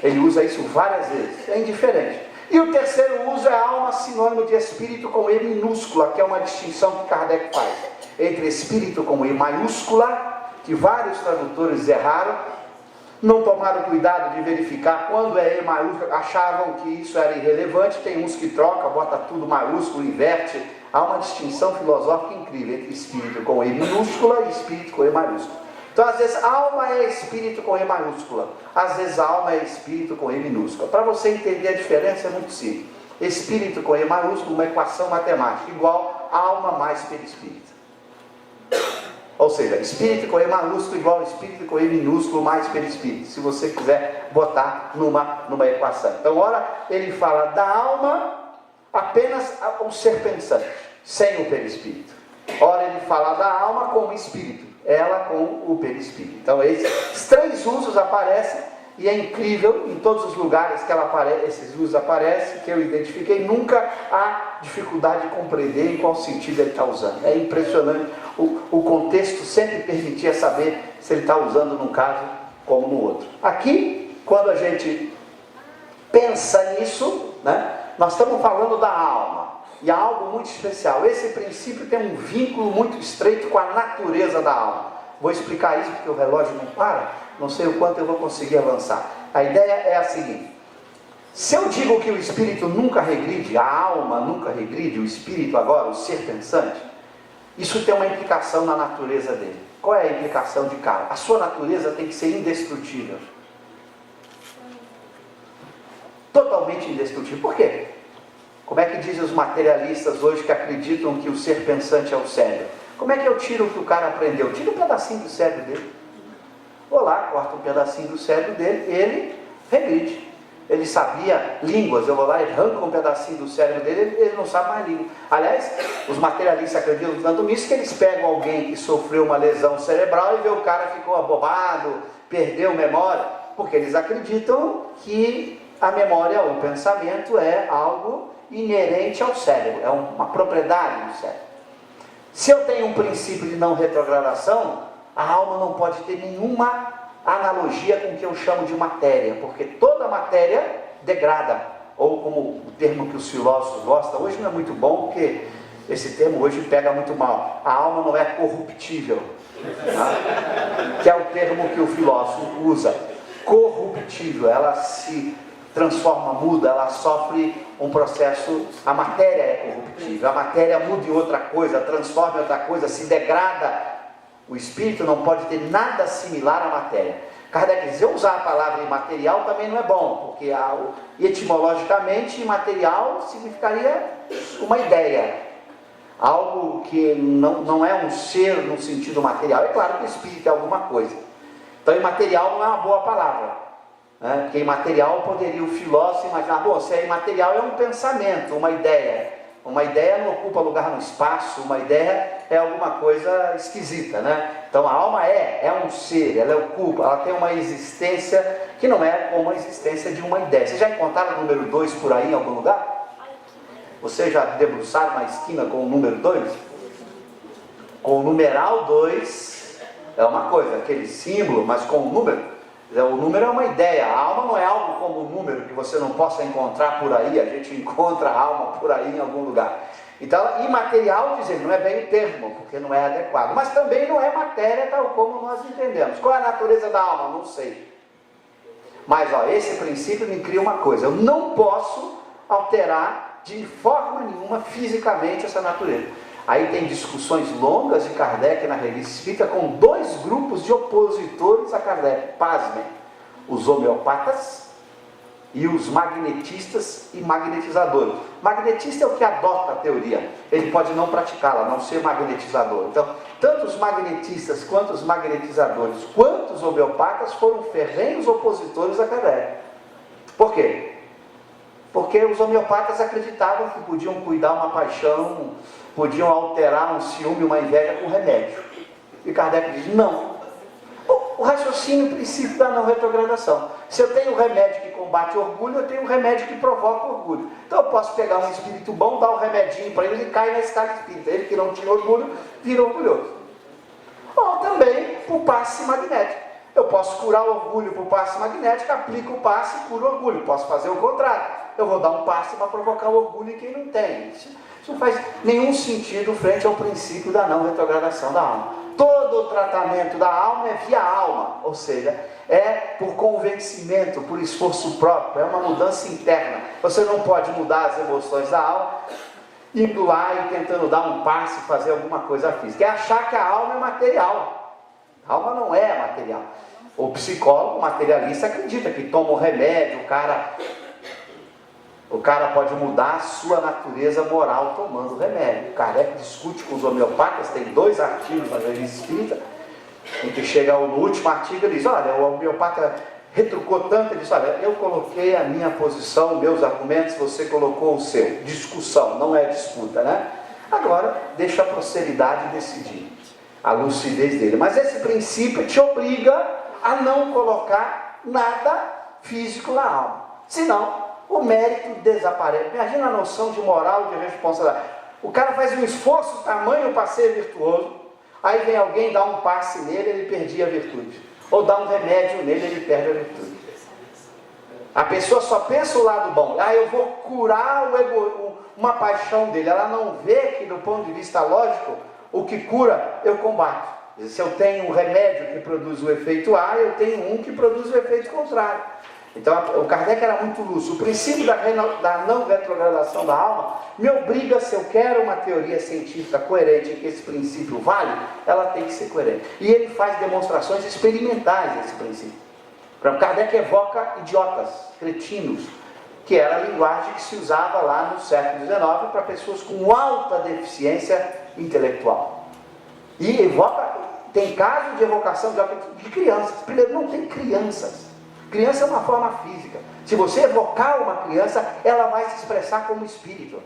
Ele usa isso várias vezes, é indiferente. E o terceiro uso é alma, sinônimo de espírito com E minúscula, que é uma distinção que Kardec faz entre espírito com E maiúscula, que vários tradutores erraram, não tomaram cuidado de verificar quando é E maiúscula, achavam que isso era irrelevante. Tem uns que trocam, bota tudo maiúsculo, inverte. Há uma distinção filosófica incrível entre espírito com E minúscula e espírito com E maiúscula. Então, às vezes, alma é espírito com E maiúscula, às vezes, alma é espírito com E minúscula. Para você entender a diferença, é muito simples. Espírito com E maiúsculo, uma equação matemática, igual alma mais perispírito. Ou seja, espírito com E maiúsculo igual espírito com E minúsculo mais perispírito, se você quiser botar numa equação. Então, ora, ele fala da alma apenas o ser pensante, sem o perispírito. Ora, ele fala da alma como espírito, ela com o perispírito. Então, esses três usos aparecem, e é incrível, em todos os lugares que esses usos aparecem, que eu identifiquei, nunca há dificuldade de compreender em qual sentido ele está usando. É impressionante, o contexto sempre permitia saber se ele está usando num caso como no outro. Aqui, quando a gente pensa nisso, né, nós estamos falando da alma, e há algo muito especial. Esse princípio tem um vínculo muito estreito com a natureza da alma. Vou explicar isso porque o relógio não para, não sei o quanto eu vou conseguir avançar. A ideia é a seguinte: se eu digo que o espírito nunca regride, a alma nunca regride, o espírito agora, o ser pensante, isso tem uma implicação na natureza dele. Qual é a implicação de cara? A sua natureza tem que ser indestrutível. Totalmente indestrutível. Por quê? Como é que dizem os materialistas hoje que acreditam que o ser pensante é o cérebro? Como é que eu tiro o que o cara aprendeu? Tiro um pedacinho do cérebro dele. Vou lá, corto um pedacinho do cérebro dele, ele regride. Ele sabia línguas, eu vou lá e arranco um pedacinho do cérebro dele, ele não sabe mais língua. Aliás, os materialistas acreditam tanto nisso que eles pegam alguém que sofreu uma lesão cerebral e vê o cara ficou abobado, perdeu memória, porque eles acreditam que a memória ou o pensamento é algo inerente ao cérebro, é uma propriedade do cérebro. Se eu tenho um princípio de não retrogradação, a alma não pode ter nenhuma analogia com o que eu chamo de matéria, porque toda matéria degrada, ou como o termo que os filósofos gostam, hoje não é muito bom, porque esse termo hoje pega muito mal. A alma não é corruptível, tá? Que é o termo que o filósofo usa. Corruptível, ela se transforma, muda, ela sofre um processo. A matéria é corruptível, a matéria muda em outra coisa, transforma em outra coisa, se degrada. O espírito não pode ter nada similar à matéria. Kardec diz, eu usar a palavra imaterial também não é bom, porque etimologicamente imaterial significaria uma ideia, algo que não é um ser no sentido material. É claro que o espírito é alguma coisa. Então imaterial não é uma boa palavra, né? Porque imaterial poderia o filósofo imaginar, bom, se é imaterial é um pensamento, uma ideia. Uma ideia não ocupa lugar no espaço, uma ideia é alguma coisa esquisita, né? Então a alma é um ser, ela ocupa, ela tem uma existência que não é como a existência de uma ideia. Vocês já encontraram o número 2 por aí em algum lugar? Vocês já debruçaram na esquina com o número 2? Com o numeral 2 é uma coisa, aquele símbolo, mas com o número. O número é uma ideia, a alma não é algo como um número que você não possa encontrar por aí, a gente encontra a alma por aí em algum lugar. Então, imaterial, dizer, não é bem o termo, porque não é adequado, mas também não é matéria tal como nós entendemos. Qual é a natureza da alma? Não sei. Mas, esse princípio me cria uma coisa, eu não posso alterar de forma nenhuma fisicamente essa natureza. Aí tem discussões longas de Kardec na Revista Espírita com 2 grupos de opositores a Kardec. Pasmem, os homeopatas e os magnetistas e magnetizadores. Magnetista é o que adota a teoria, ele pode não praticá-la, não ser magnetizador. Então, tanto os magnetistas quanto os magnetizadores, quanto os homeopatas foram ferrenhos opositores a Kardec. Por quê? Porque os homeopatas acreditavam que podiam cuidar uma paixão, podiam alterar um ciúme, uma inveja com remédio. E Kardec diz, não. O raciocínio princípio da não retrogradação. Se eu tenho um remédio que combate orgulho, eu tenho um remédio que provoca orgulho. Então eu posso pegar um espírito bom, dar um remedinho para ele e cai na escala espírita. Ele que não tinha orgulho, vira orgulhoso. Ou também o passe magnético. Eu posso curar o orgulho por passe magnético, aplico o passe e curo o orgulho. Posso fazer o contrário. eu vou dar um passe para provocar orgulho em quem não tem. Isso não faz nenhum sentido frente ao princípio da não retrogradação da alma. Todo o tratamento da alma é via alma, ou seja, é por convencimento, por esforço próprio, é uma mudança interna. Você não pode mudar as emoções da alma indo lá e tentando dar um passe, fazer alguma coisa física. É achar que a alma é material. A alma não é material. O psicólogo materialista acredita que toma um remédio, o cara pode mudar a sua natureza moral tomando remédio. O Kardec discute com os homeopatas, tem 2 artigos na Revista Espírita, em que chega no último artigo e diz, olha, o homeopata retrucou tanto, ele diz, olha, eu coloquei a minha posição, meus argumentos, você colocou o seu. Discussão, não é disputa, né? Agora, deixa a posteridade decidir a lucidez dele. Mas esse princípio te obriga a não colocar nada físico na alma. Senão, o mérito desaparece. Imagina a noção de moral, de responsabilidade. O cara faz um esforço tamanho para ser virtuoso, aí vem alguém dar um passe nele, ele perdia a virtude. Ou dá um remédio nele, ele perde a virtude. A pessoa só pensa o lado bom. Eu vou curar uma paixão dele. Ela não vê que, do ponto de vista lógico, o que cura, eu combato. Se eu tenho um remédio que produz o efeito A, eu tenho um que produz o efeito contrário. Então, o Kardec era muito lúcido. O princípio da não retrogradação da alma me obriga, se eu quero uma teoria científica coerente em que esse princípio vale, ela tem que ser coerente. E ele faz demonstrações experimentais desse princípio. O Kardec evoca idiotas, cretinos, que era a linguagem que se usava lá no século XIX para pessoas com alta deficiência intelectual. E tem casos de evocação de crianças. Primeiro, não tem crianças. Criança é uma forma física. Se você evocar uma criança, ela vai se expressar como espírito.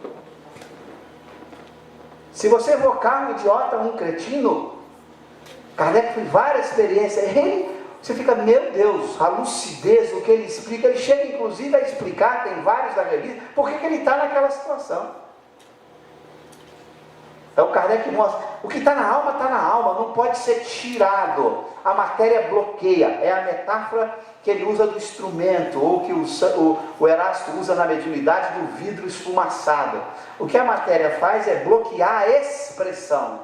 Se você evocar um idiota, um cretino, Kardec fez várias experiências, você fica, meu Deus, a lucidez, o que ele explica, ele chega inclusive a explicar, tem vários da revista, por que ele está naquela situação. Então Kardec mostra, o que está na alma, não pode ser tirado. A matéria bloqueia, é a metáfora que ele usa do instrumento, ou que o Erasto usa na mediunidade do vidro esfumaçado. O que a matéria faz é bloquear a expressão.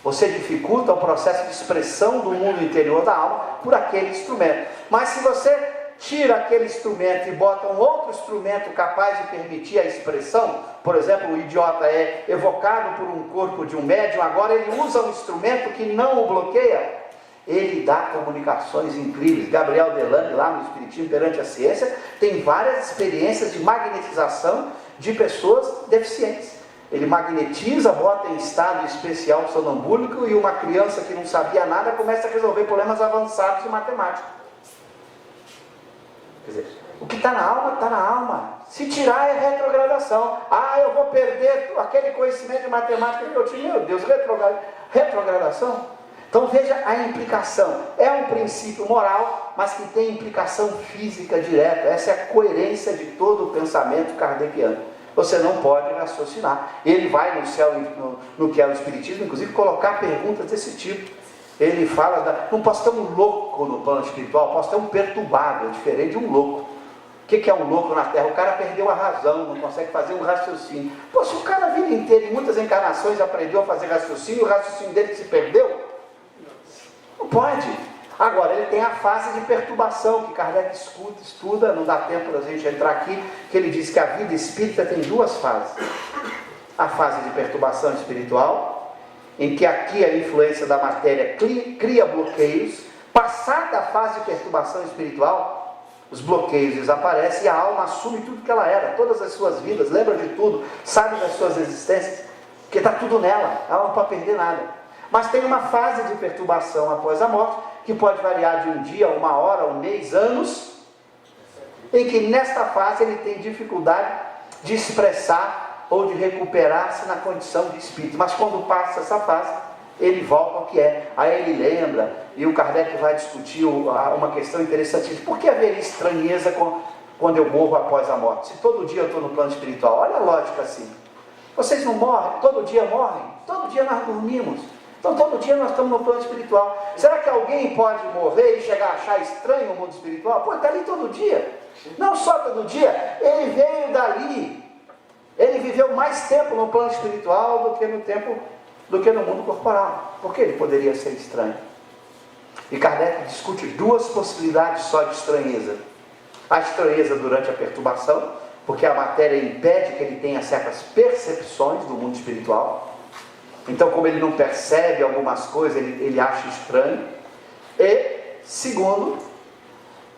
Você dificulta o processo de expressão do mundo interior da alma por aquele instrumento. Mas se você tira aquele instrumento e bota um outro instrumento capaz de permitir a expressão, por exemplo, o idiota é evocado por um corpo de um médium, agora ele usa um instrumento que não o bloqueia, ele dá comunicações incríveis. Gabriel Delange, lá no Espiritismo Perante a Ciência, tem várias experiências de magnetização de pessoas deficientes. Ele magnetiza, bota em estado especial sonambúlico e uma criança que não sabia nada começa a resolver problemas avançados de matemática. Quer dizer, o que está na alma, está na alma. Se tirar é retrogradação. Eu vou perder aquele conhecimento de matemática que eu tinha. Meu Deus, retrogradação? Então veja a implicação. É um princípio moral, mas que tem implicação física direta. Essa é a coerência de todo o pensamento kardeciano. Você não pode raciocinar. Ele vai no que é o Espiritismo, inclusive, colocar perguntas desse tipo. Ele fala, não posso ter um louco no plano espiritual, posso ter um perturbado, é diferente de um louco. O que é um louco na Terra? O cara perdeu a razão, não consegue fazer um raciocínio. Se o cara a vida inteira, em muitas encarnações, aprendeu a fazer raciocínio, o raciocínio dele se perdeu? Não pode. Agora, ele tem a fase de perturbação, que Kardec estuda, não dá tempo da gente entrar aqui, que ele diz que a vida espírita tem 2 fases. A fase de perturbação espiritual, em que aqui a influência da matéria cria bloqueios. Passada a fase de perturbação espiritual, os bloqueios desaparecem e a alma assume tudo que ela era, todas as suas vidas, lembra de tudo, sabe das suas existências, porque está tudo nela, ela não pode perder nada. Mas tem uma fase de perturbação após a morte, que pode variar de um dia, uma hora, um mês, anos, em que nesta fase ele tem dificuldade de expressar ou de recuperar-se na condição de espírito. Mas quando passa essa fase, ele volta ao que é. Aí ele lembra, e o Kardec vai discutir uma questão interessantíssima. Por que haveria estranheza quando eu morro após a morte? Se todo dia eu estou no plano espiritual, olha a lógica assim. Vocês não morrem? Todo dia morrem? Todo dia nós dormimos. Então todo dia nós estamos no plano espiritual. Será que alguém pode morrer e chegar a achar estranho o mundo espiritual? Pô, está ali todo dia. Não só todo dia, ele veio dali. Ele viveu mais tempo no plano espiritual do que no mundo corporal. Por que ele poderia ser estranho? E Kardec discute duas possibilidades só de estranheza. A estranheza durante a perturbação, porque a matéria impede que ele tenha certas percepções do mundo espiritual. Então, como ele não percebe algumas coisas, ele acha estranho. E, segundo,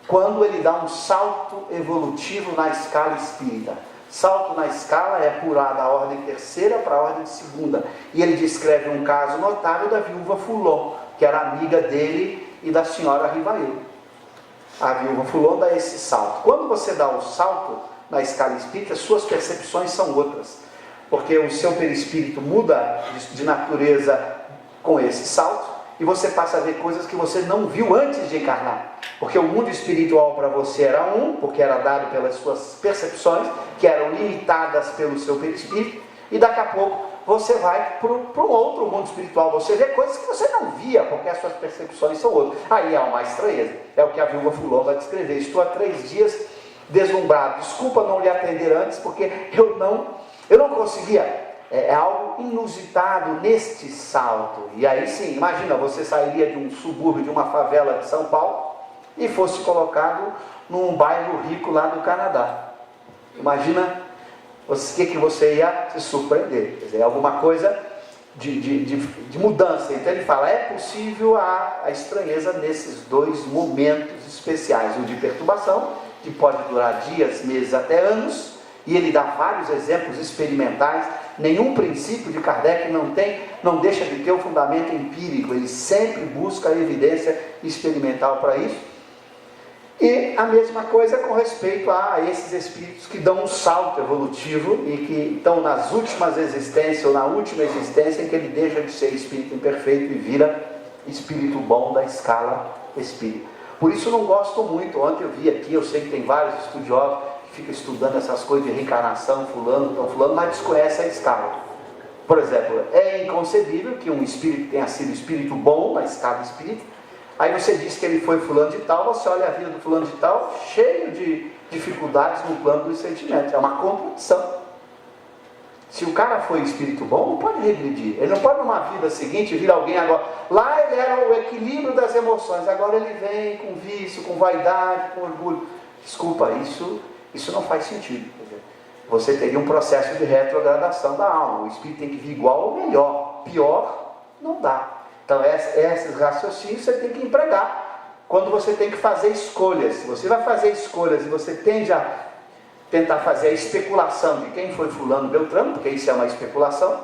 quando ele dá um salto evolutivo na escala espírita. Salto na escala é pular da ordem terceira para a ordem segunda. E ele descreve um caso notável da viúva Fulon, que era amiga dele e da senhora Rivail. A viúva Fulon dá esse salto. Quando você dá o salto na escala espírita, suas percepções são outras. Porque o seu perispírito muda de natureza com esse salto, e você passa a ver coisas que você não viu antes de encarnar. Porque o mundo espiritual para você era um, porque era dado pelas suas percepções, que eram limitadas pelo seu perispírito, e daqui a pouco você vai para um outro mundo espiritual, você vê coisas que você não via, porque as suas percepções são outras. Aí há uma estranheza, é o que a viúva Fulon vai descrever. Estou há 3 dias deslumbrado, desculpa não lhe atender antes, porque eu não conseguia. É algo inusitado neste salto. E aí sim, imagina, você sairia de um subúrbio, de uma favela de São Paulo, e fosse colocado num bairro rico lá do Canadá. Imagina o que você ia se surpreender. Quer dizer, alguma coisa de mudança. Então ele fala, é possível a estranheza nesses 2 momentos especiais. O de perturbação, que pode durar dias, meses, até anos. E ele dá vários exemplos experimentais. Nenhum princípio de Kardec não deixa de ter um fundamento empírico. Ele sempre busca a evidência experimental para isso. E a mesma coisa com respeito a esses espíritos que dão um salto evolutivo e que estão nas últimas existências, ou na última existência, em que ele deixa de ser espírito imperfeito e vira espírito bom da escala espírita. Por isso não gosto muito. Ontem eu vi aqui, eu sei que tem vários estudiosos que ficam estudando essas coisas de reencarnação, fulano, mas desconhece a escala. Por exemplo, é inconcebível que um espírito tenha sido espírito bom na escala espírita. Aí você diz que ele foi fulano de tal, você olha a vida do fulano de tal, cheio de dificuldades no plano dos sentimentos. É uma contradição. Se o cara foi espírito bom, não pode regredir. Ele não pode numa vida seguinte vir alguém agora. Lá ele era o equilíbrio das emoções, agora ele vem com vício, com vaidade, com orgulho. Desculpa, isso não faz sentido. Você teria um processo de retrogradação da alma. O espírito tem que vir igual ou melhor. Pior, não dá. Então esses raciocínios você tem que empregar quando você tem que fazer escolhas. Se você vai fazer escolhas e você tende a tentar fazer a especulação de quem foi fulano Beltrano, porque isso é uma especulação,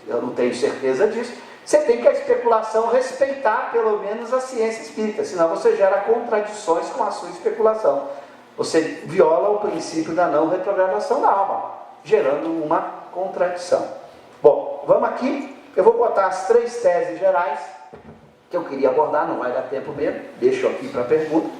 eu não tenho certeza disso, você tem que a especulação respeitar pelo menos a ciência espírita, senão você gera contradições com a sua especulação. Você viola o princípio da não retrogradação da alma, gerando uma contradição. Bom, vamos aqui. Eu vou botar as 3 teses gerais que eu queria abordar, não vai dar tempo mesmo, deixo aqui para a pergunta,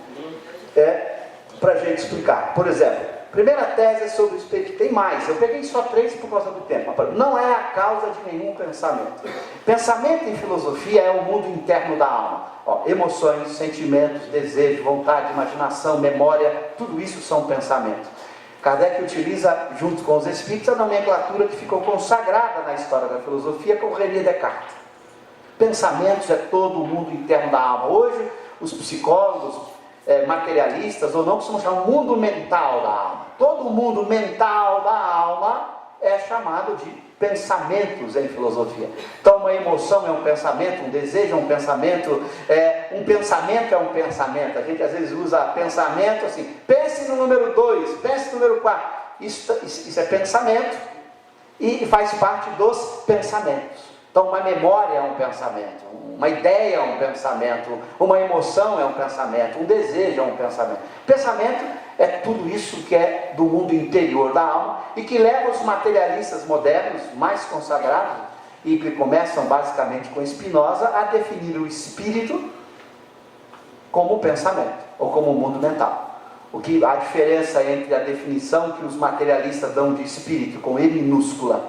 para a gente explicar. Por exemplo, primeira tese é sobre o espírito. Tem mais, eu peguei só 3 por causa do tempo. Não é a causa de nenhum pensamento. Pensamento em filosofia é o mundo interno da alma. Emoções, sentimentos, desejo, vontade, imaginação, memória, tudo isso são pensamentos. Kardec utiliza, junto com os espíritos, a nomenclatura que ficou consagrada na história da filosofia com René Descartes. Pensamentos é todo o mundo interno da alma. Hoje, os psicólogos, materialistas ou não, costumam chamar mundo mental da alma. Todo o mundo mental da alma é chamado de pensamentos em filosofia. Então uma emoção é um pensamento, um desejo é um pensamento é um pensamento. A gente às vezes usa pensamento assim, pense no número 2, pense no número 4. Isso é pensamento e faz parte dos pensamentos. Então uma memória é um pensamento, uma ideia é um pensamento, uma emoção é um pensamento, um desejo é um pensamento. Pensamento é tudo isso que é do mundo interior da alma e que leva os materialistas modernos mais consagrados e que começam basicamente com Spinoza a definir o espírito como pensamento ou como mundo mental. A diferença entre a definição que os materialistas dão de espírito com E minúscula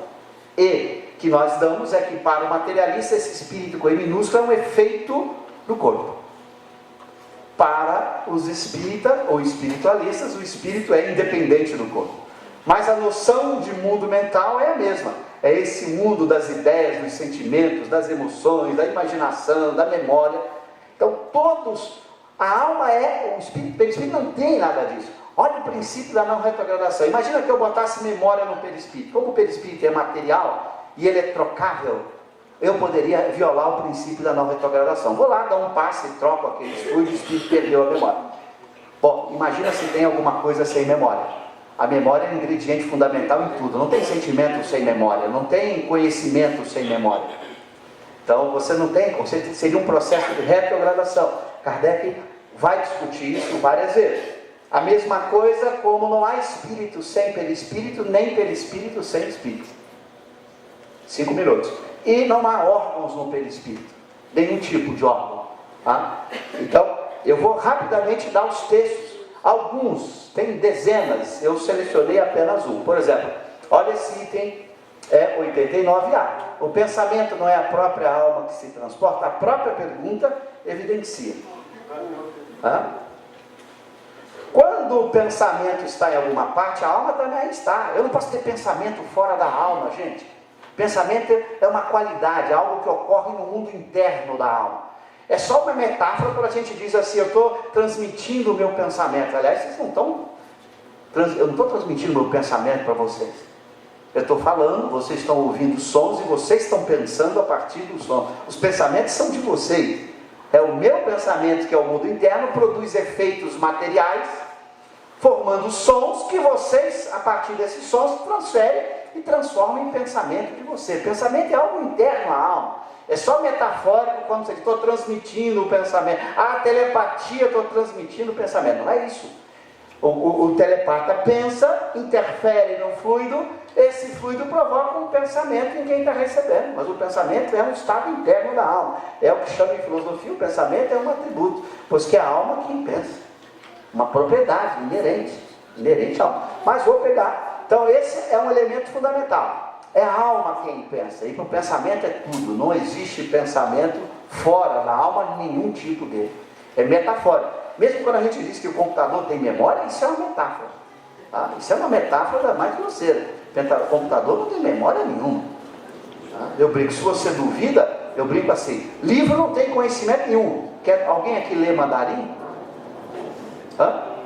e que nós damos é que para o materialista esse espírito com E minúsculo é um efeito do corpo. Para os espíritas ou espiritualistas, o espírito é independente do corpo. Mas a noção de mundo mental é a mesma. É esse mundo das ideias, dos sentimentos, das emoções, da imaginação, da memória. Então todos, a alma é, o perispírito não tem nada disso. Olha o princípio da não retrogradação. Imagina que eu botasse memória no perispírito. Como o perispírito é material e ele é trocável, eu poderia violar o princípio da não retrogradação. Vou lá, dar um passe, troco aquele fluido, o espírito perdeu a memória. Bom, imagina se tem alguma coisa sem memória. A memória é um ingrediente fundamental em tudo. Não tem sentimento sem memória, não tem conhecimento sem memória. Então você não tem, seria um processo de retrogradação. Kardec vai discutir isso várias vezes. A mesma coisa como não há espírito sem perispírito, nem perispírito sem espírito. 5 minutos. E não há órgãos no perispírito, nenhum tipo de órgão. Tá? Então, eu vou rapidamente dar os textos. Alguns, tem dezenas, eu selecionei apenas um. Por exemplo, olha esse item, é 89A. O pensamento não é a própria alma que se transporta, a própria pergunta evidencia. Tá? Quando o pensamento está em alguma parte, a alma também está. Eu não posso ter pensamento fora da alma, gente. Pensamento é uma qualidade, algo que ocorre no mundo interno da alma. É só uma metáfora quando a gente diz assim, eu estou transmitindo o meu pensamento. Aliás, vocês não estão... Eu não estou transmitindo o meu pensamento para vocês. Eu estou falando, vocês estão ouvindo sons e vocês estão pensando a partir dos sons. Os pensamentos são de vocês. É o meu pensamento, que é o mundo interno, produz efeitos materiais, formando sons que vocês, a partir desses sons, transferem e transformam em pensamento de você. Pensamento é algo interno à alma. É só metafórico quando você diz, estou transmitindo o pensamento. Ah, telepatia, estou transmitindo o pensamento. Não é isso. O telepata pensa, interfere no fluido, esse fluido provoca um pensamento em quem está recebendo. Mas o pensamento é um estado interno da alma. É o que chama em filosofia, o pensamento é um atributo, pois que é a alma quem pensa. Uma propriedade inerente à alma. Mas vou pegar. Então esse é um elemento fundamental. É a alma quem pensa, e o pensamento é tudo, não existe pensamento fora da alma, nenhum tipo dele, é metafórico. Mesmo quando a gente diz que o computador tem memória, isso é uma metáfora, tá? Isso é uma metáfora mais grosseira. O computador não tem memória nenhuma, tá? Eu brinco, se você duvida, eu brinco assim, livro não tem conhecimento nenhum. Alguém aqui lê mandarim?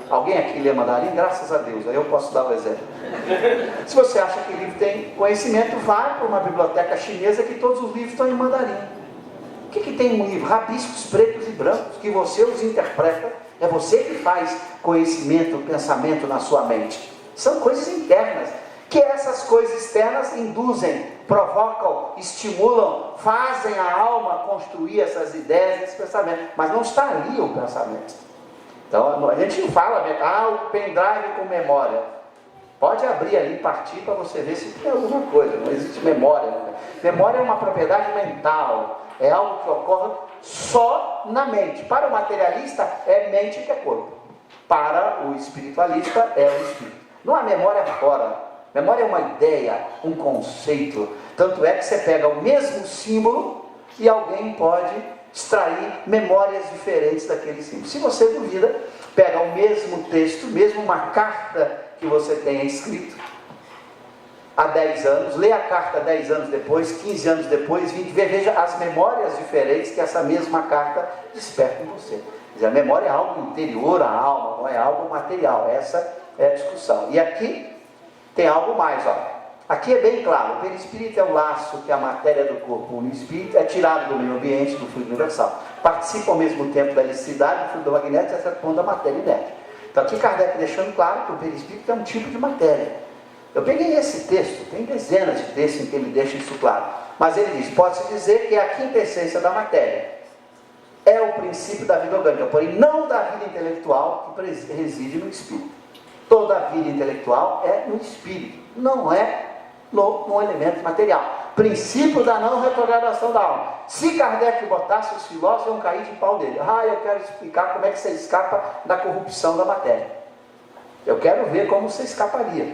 Alguém aqui lê mandarim? Graças a Deus, aí eu posso dar o exemplo. Se você acha que o livro tem conhecimento, vá para uma biblioteca chinesa que todos os livros estão em mandarim. O que tem um livro? Rabiscos pretos e brancos, que você os interpreta, é você que faz conhecimento, pensamento na sua mente. São coisas internas, que essas coisas externas induzem, provocam, estimulam, fazem a alma construir essas ideias, esses pensamentos, mas não está ali o pensamento. Então a gente não fala, o pendrive com memória. Pode abrir ali e partir para você ver se tem alguma coisa. Não existe memória. Memória é uma propriedade mental. É algo que ocorre só na mente. Para o materialista é mente que é corpo. Para o espiritualista é o espírito. Não há memória fora. Memória é uma ideia, um conceito. Tanto é que você pega o mesmo símbolo e alguém pode extrair memórias diferentes daquele símbolo. Se você duvida, pega o mesmo texto, mesmo uma carta que você tenha escrito há 10 anos, lê a carta 10 anos depois, 15 anos depois, 20, veja as memórias diferentes que essa mesma carta desperta em você. Quer dizer, a memória é algo interior à alma, não é algo material. Essa é a discussão. E aqui tem algo mais, ó. Aqui é bem claro, o perispírito é o laço que a matéria do corpo une o espírito, é tirado do meio ambiente, do fluido universal. Participa ao mesmo tempo da eletricidade, do fluido magnético, exceto ponto da matéria inerte. Então aqui Kardec deixando claro que o perispírito é um tipo de matéria. Eu peguei esse texto, tem dezenas de textos em que ele deixa isso claro. Mas ele diz, pode-se dizer que é a quinta essência da matéria. É o princípio da vida orgânica, porém não da vida intelectual que reside no espírito. Toda a vida intelectual é no espírito, não é no elemento material. Princípio da não retrogradação da alma. Se Kardec botasse, os filósofos iam cair de pau dele. Eu quero explicar como é que você escapa da corrupção da matéria. Eu quero ver como você escaparia.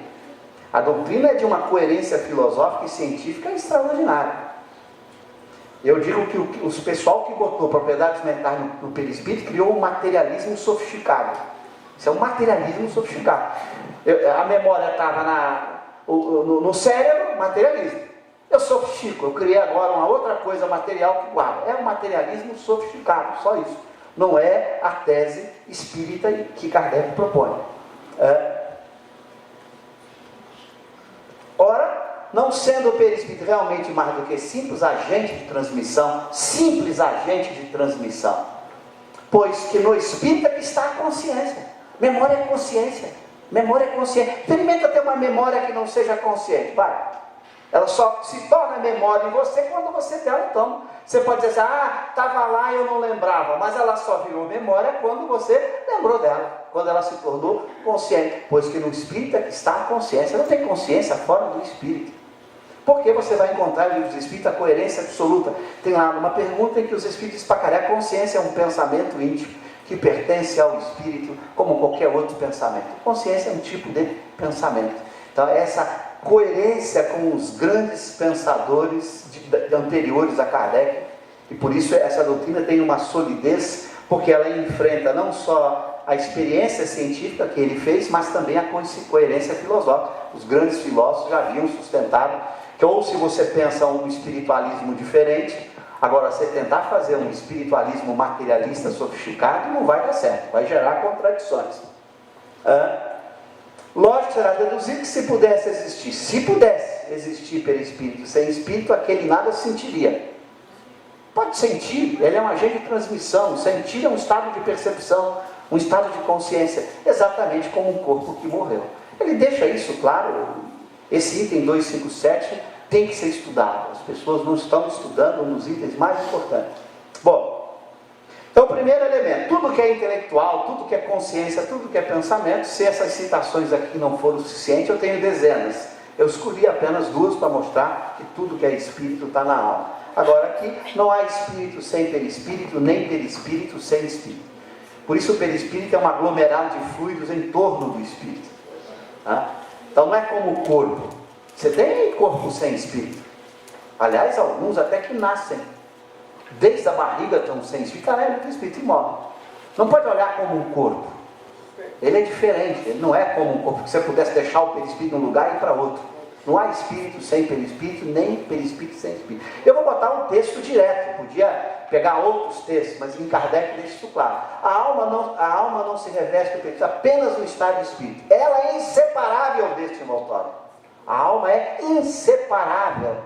A doutrina é de uma coerência filosófica e científica extraordinária. Eu digo que o pessoal que botou propriedades mentais no perispírito criou um materialismo sofisticado. Isso é um materialismo sofisticado. A memória estava no cérebro, materialismo. Eu sofistico, eu criei agora uma outra coisa material que guarda. É um materialismo sofisticado, só isso. Não é a tese espírita que Kardec propõe. Ora, não sendo o perispírito realmente mais do que simples agente de transmissão, pois que no espírito é que está a consciência. Memória é consciência. Memória é consciência. Experimenta ter uma memória que não seja consciente, vai. Ela só se torna memória em você quando você dela toma. Você pode dizer assim, estava lá e eu não lembrava, mas ela só virou memória quando você lembrou dela, quando ela se tornou consciente, pois que no espírito é que está a consciência. Não tem consciência fora do espírito. Porque você vai encontrar no livro dos Espíritos a coerência absoluta. Tem lá uma pergunta em que os Espíritos dizem, a consciência é um pensamento íntimo que pertence ao espírito como qualquer outro pensamento. Consciência é um tipo de pensamento. Então essa coerência com os grandes pensadores anteriores a Kardec, e por isso essa doutrina tem uma solidez, porque ela enfrenta não só a experiência científica que ele fez, mas também a coerência filosófica. Os grandes filósofos já haviam sustentado que ou se você pensa um espiritualismo diferente, agora você tentar fazer um espiritualismo materialista sofisticado não vai dar certo, vai gerar contradições. Lógico, será deduzido que se pudesse existir perispírito sem espírito, aquele nada sentiria. Pode sentir, ele é um agente de transmissão. Sentir é um estado de percepção, um estado de consciência, exatamente como um corpo que morreu. Ele deixa isso claro. Esse item 257 tem que ser estudado. As pessoas não estão estudando nos itens mais importantes. Bom, então o primeiro elemento, tudo que é intelectual, tudo que é consciência, tudo que é pensamento, se essas citações aqui não foram suficientes, eu tenho dezenas. Eu escolhi apenas duas para mostrar que tudo que é espírito está na alma. Agora aqui, não há espírito sem perispírito, nem perispírito sem espírito. Por isso o perispírito é um aglomerado de fluidos em torno do espírito. Então não é como o corpo. Você tem corpo sem espírito. Aliás, alguns até que nascem. Desde a barriga estão sem espírito, caralho, tem espírito e morre. Não pode olhar como um corpo. Ele é diferente, ele não é como um corpo, que você pudesse deixar o perispírito num lugar e ir para outro. Não há espírito sem perispírito, nem perispírito sem espírito. Eu vou botar um texto direto, podia pegar outros textos, mas em Kardec deixa isso claro. A alma não se reveste do perispírito apenas no estado de espírito. Ela é inseparável deste envoltório. A alma é inseparável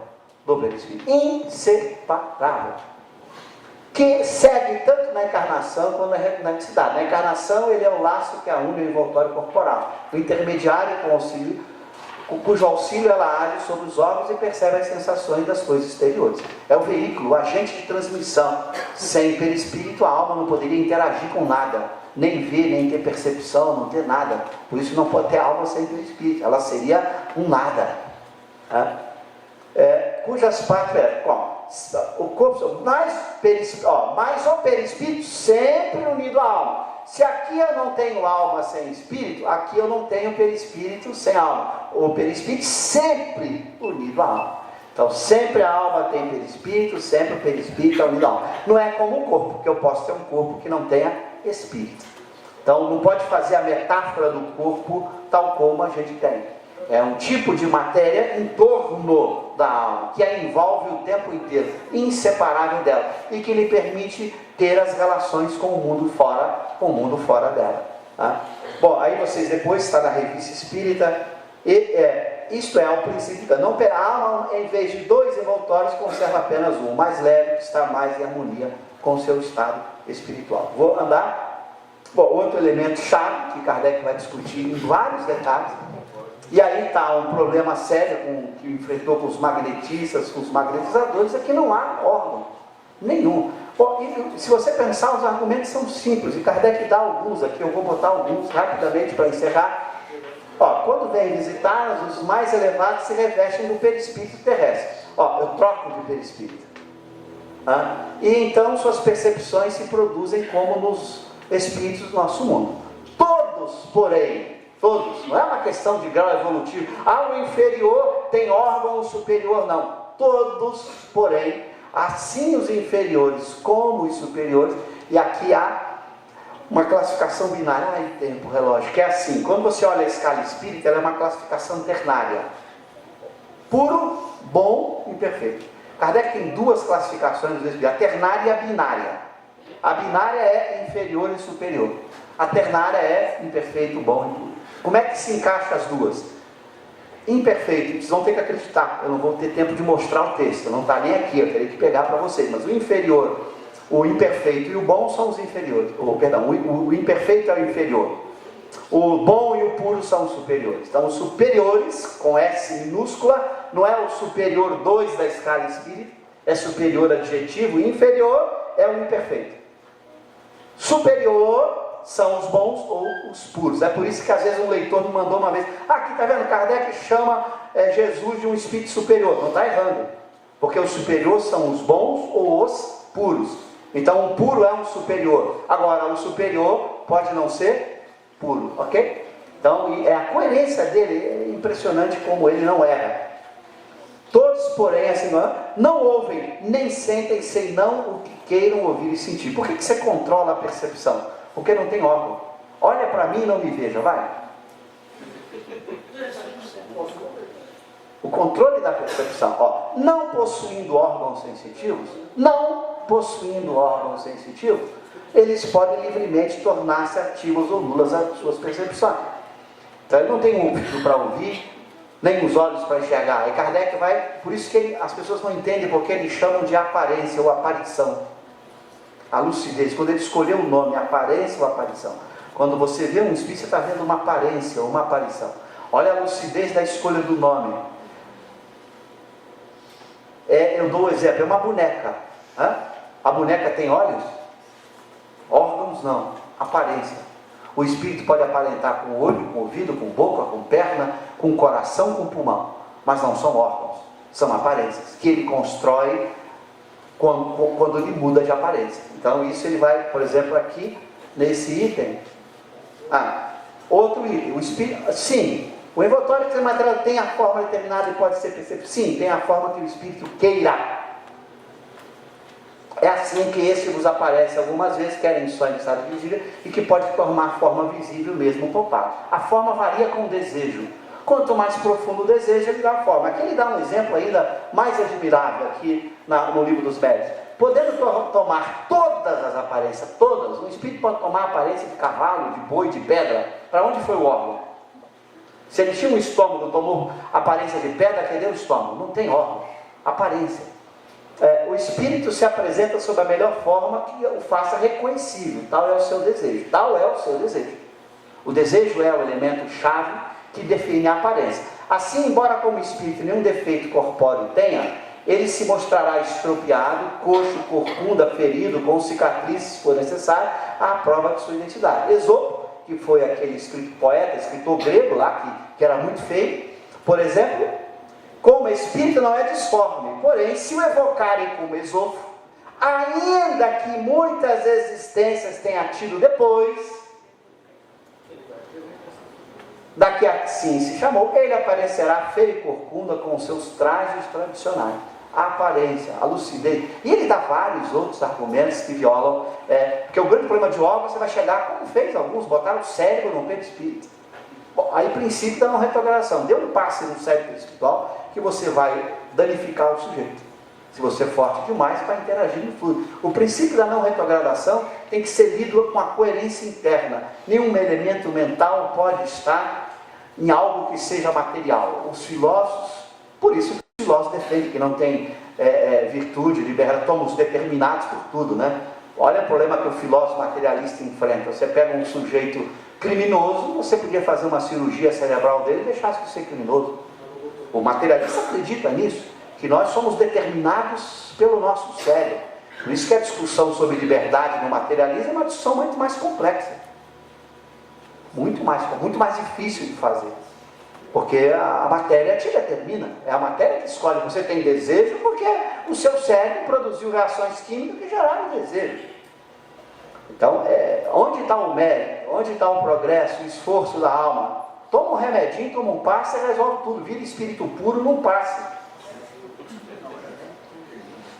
do perispírito. Inseparável. Que segue tanto na encarnação quanto na reconicidade. Na encarnação, ele é o laço que une o envoltório corporal. O intermediário cujo auxílio ela age sobre os órgãos e percebe as sensações das coisas exteriores. É o veículo, o agente de transmissão. Sem perispírito, a alma não poderia interagir com nada, nem ver, nem ter percepção, não ter nada. Por isso não pode ter alma sem perispírito. Ela seria um nada. Cujas partes o corpo, mas o perispírito sempre unido à alma. Se aqui eu não tenho alma sem espírito, aqui eu não tenho perispírito sem alma. O perispírito sempre unido à alma. Então sempre a alma tem perispírito, sempre o perispírito é unido à alma. Não é como o corpo, porque eu posso ter um corpo que não tenha espírito. Então não pode fazer a metáfora do corpo tal como a gente tem. É um tipo de matéria em torno da alma, que a envolve o tempo inteiro, inseparável dela, e que lhe permite ter as relações com o mundo fora dela. Bom, aí vocês depois, está na Revista Espírita, isto é o princípio. Não, a alma, em vez de dois envoltórios, conserva apenas um, mais leve, que está mais em harmonia com o seu estado espiritual. Vou andar. Bom, outro elemento chave, que Kardec vai discutir em vários detalhes. E aí está um problema sério que enfrentou com os magnetistas, com os magnetizadores, é que não há órgão nenhum. E se você pensar, os argumentos são simples, e Kardec dá alguns aqui, eu vou botar alguns rapidamente para encerrar. Quando vem visitar, os mais elevados se revestem do perispírito terrestre. Eu troco de perispírito. E então suas percepções se produzem como nos espíritos do nosso mundo. Todos, porém, Todos. Não é uma questão de grau evolutivo. O inferior tem órgão, o superior não. Todos, porém, assim os inferiores como os superiores. E aqui há uma classificação binária. Tempo, relógio. Que é assim, quando você olha a escala espírita, ela é uma classificação ternária. Puro, bom e perfeito. Kardec tem duas classificações, a ternária e a binária. A binária é inferior e superior. A ternária é imperfeito, bom e puro. Como é que se encaixa as duas? Imperfeito, vocês vão ter que acreditar. Eu não vou ter tempo de mostrar o texto, não está nem aqui, eu terei que pegar para vocês. Mas o inferior, o imperfeito e o bom são os inferiores. O imperfeito é o inferior. O bom e o puro são os superiores. Então, os superiores, com S minúscula, não é o superior 2 da escala espírita, é superior adjetivo, e inferior é o imperfeito. Superior são os bons ou os puros. É por isso que às vezes um leitor me mandou uma vez: aqui está vendo, Kardec chama Jesus de um espírito superior. Não está errando, porque os superiores são os bons ou os puros. Então o puro é um superior. Agora o superior pode não ser puro, ok? Então a coerência dele é impressionante, como ele não erra. Todos, porém, assim, não ouvem nem sentem senão o que queiram ouvir e sentir. Por que você controla a percepção? Porque não tem órgão. Olha para mim e não me veja, vai. O controle da percepção, não possuindo órgãos sensitivos, eles podem livremente tornar-se ativos ou nulas as suas percepções. Então ele não tem um ouvido para ouvir, nem os olhos para enxergar. E Kardec vai, por isso que as pessoas não entendem porque eles chamam de aparência ou aparição. A lucidez, quando ele escolheu o nome, aparência ou aparição. Quando você vê um espírito, você está vendo uma aparência ou uma aparição. Olha a lucidez da escolha do nome. Eu dou um exemplo, é uma boneca. A boneca tem olhos? Órgãos não, aparência. O espírito pode aparentar com o olho, com o ouvido, com boca, com perna, com coração, com pulmão. Mas não são órgãos, são aparências que ele constrói quando ele muda de aparência. Então isso ele vai, por exemplo, aqui nesse item. Outro item, o espírito, sim, o envoltório de material tem a forma determinada e pode ser percebido. Sim, tem a forma que o espírito queira. É assim que esse vos aparece algumas vezes, quer em sonho, estado de vigília, e que pode tomar forma visível mesmo por parte. A forma varia com o desejo. Quanto mais profundo o desejo, ele dá a forma. Aqui ele dá um exemplo ainda mais admirável aqui no livro dos médiuns. Podendo tomar todas as aparências, todas, o espírito pode tomar a aparência de cavalo, de boi, de pedra. Para onde foi o órgão? Se ele tinha um estômago, tomou aparência de pedra, cadê o estômago? Não tem órgão, aparência. O espírito se apresenta sob a melhor forma que o faça reconhecível. Tal é o seu desejo. O desejo é o elemento chave que define a aparência. Assim, embora como espírito nenhum defeito corpóreo tenha, ele se mostrará estropiado, coxo, corcunda, ferido, com cicatrizes, se for necessário, à prova de sua identidade. Esopo, que foi aquele escritor grego lá, que era muito feio, por exemplo, como espírito não é disforme, porém, se o evocarem como Esopo, ainda que muitas existências tenha tido depois, daqui a sim se chamou, ele aparecerá feio e corcunda com seus trajes tradicionais, a aparência, a lucidez, e ele dá vários outros argumentos que violam, porque o grande problema de obra, você vai chegar, como fez alguns, botaram o cérebro no perispírito. Bom, aí princípio da não retrogradação, dê um passe no cérebro espiritual, que você vai danificar o sujeito, se você é forte demais para interagir no fluido. O princípio da não retrogradação tem que ser lido com a coerência interna. Nenhum elemento mental pode estar em algo que seja material. Os filósofos, por isso que os filósofos defendem que não tem virtude, liberdade, somos determinados por tudo, né? Olha o problema que o filósofo materialista enfrenta. Você pega um sujeito criminoso, você podia fazer uma cirurgia cerebral dele e deixasse de ser criminoso. O materialista acredita nisso, que nós somos determinados pelo nosso cérebro. Por isso que a discussão sobre liberdade no materialismo é uma discussão muito mais complexa. Muito mais difícil de fazer. Porque a matéria te determina. É a matéria que escolhe. Você tem desejo porque o seu cérebro produziu reações químicas que geraram desejo. Então, onde está o mérito? Onde está o progresso, o esforço da alma? Toma um remedinho, toma um passe e resolve tudo. Vira espírito puro num passe.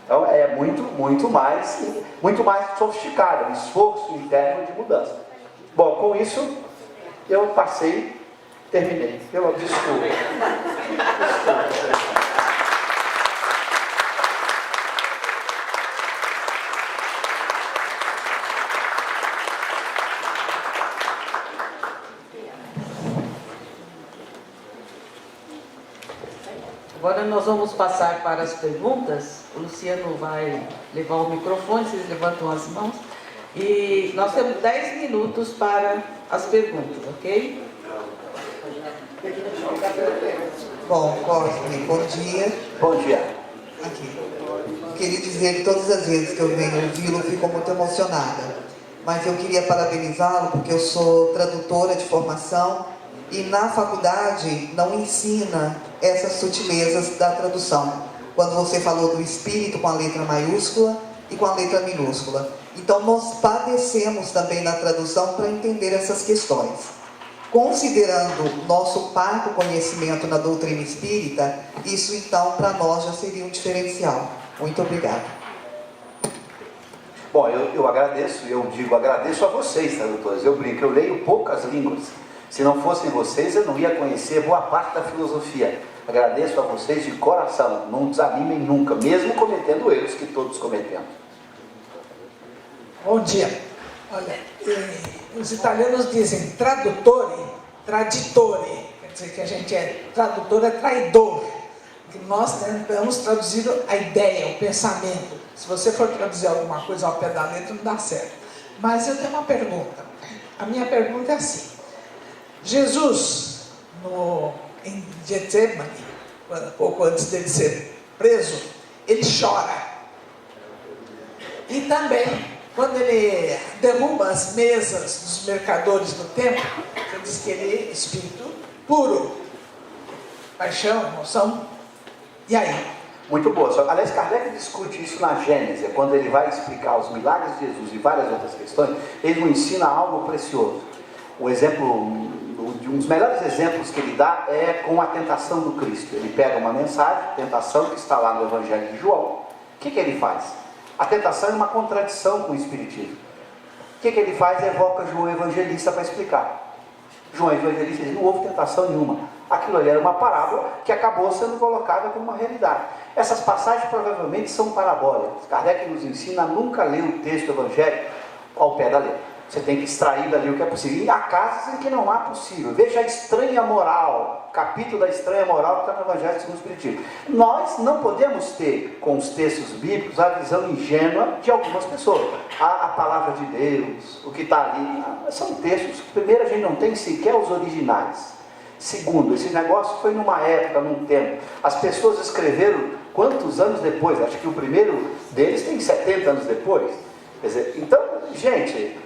Então é muito mais sofisticado, um esforço interno de mudança. Bom, com isso eu terminei. Desculpa. Agora nós vamos passar para as perguntas. O Luciano vai levar o microfone, vocês levantam as mãos. E nós temos 10 minutos para as perguntas, ok? Bom, Cosme, bom dia. Bom dia. Aqui. Queria dizer que todas as vezes que eu venho ouvi-lo, eu fico muito emocionada. Mas eu queria parabenizá-lo porque eu sou tradutora de formação e na faculdade não ensina essas sutilezas da tradução. Quando você falou do espírito com a letra maiúscula e com a letra minúscula. Então nós padecemos também na tradução para entender essas questões. Considerando nosso parco conhecimento na doutrina espírita, isso então para nós já seria um diferencial. Muito obrigada. Bom, eu agradeço, agradeço a vocês, tradutores. Eu brinco, eu leio poucas línguas. Se não fossem vocês, eu não ia conhecer boa parte da filosofia. Agradeço a vocês de coração, não desanimem nunca, mesmo cometendo erros que todos cometemos. Bom dia. Olha, os italianos dizem tradutore, traditore, quer dizer que a gente é tradutor, é traidor. Que nós tentamos traduzir a ideia, o pensamento. Se você for traduzir alguma coisa ao pé da letra, não dá certo. Mas eu tenho uma pergunta. A minha pergunta é assim. Jesus, em Getsemane, pouco antes dele ser preso, ele chora. E também, quando ele derruba as mesas dos mercadores do templo, ele diz que ele é espírito puro. Paixão, emoção. E aí? Muito boa. Aliás, Kardec discute isso na Gênese, quando ele vai explicar os milagres de Jesus e várias outras questões, ele nos ensina algo precioso. Um dos melhores exemplos que ele dá é com a tentação do Cristo. Ele pega uma mensagem, tentação, que está lá no Evangelho de João. O que ele faz? A tentação é uma contradição com o Espiritismo. O que ele faz? Evoca João Evangelista para explicar. João Evangelista diz, não houve tentação nenhuma. Aquilo ali era uma parábola que acabou sendo colocada como uma realidade. Essas passagens provavelmente são parabólicas. Kardec nos ensina a nunca ler o texto evangélico ao pé da letra. Você tem que extrair dali o que é possível. E há casos em que não há possível. Veja a estranha moral, capítulo da estranha moral que está no Evangelho segundo o Espiritismo. Nós não podemos ter, com os textos bíblicos, a visão ingênua de algumas pessoas. A palavra de Deus, o que está ali, são textos que, primeiro, a gente não tem sequer os originais. Segundo, esse negócio foi numa época, num tempo. As pessoas escreveram quantos anos depois? Acho que o primeiro deles tem 70 anos depois. Quer dizer, então, gente...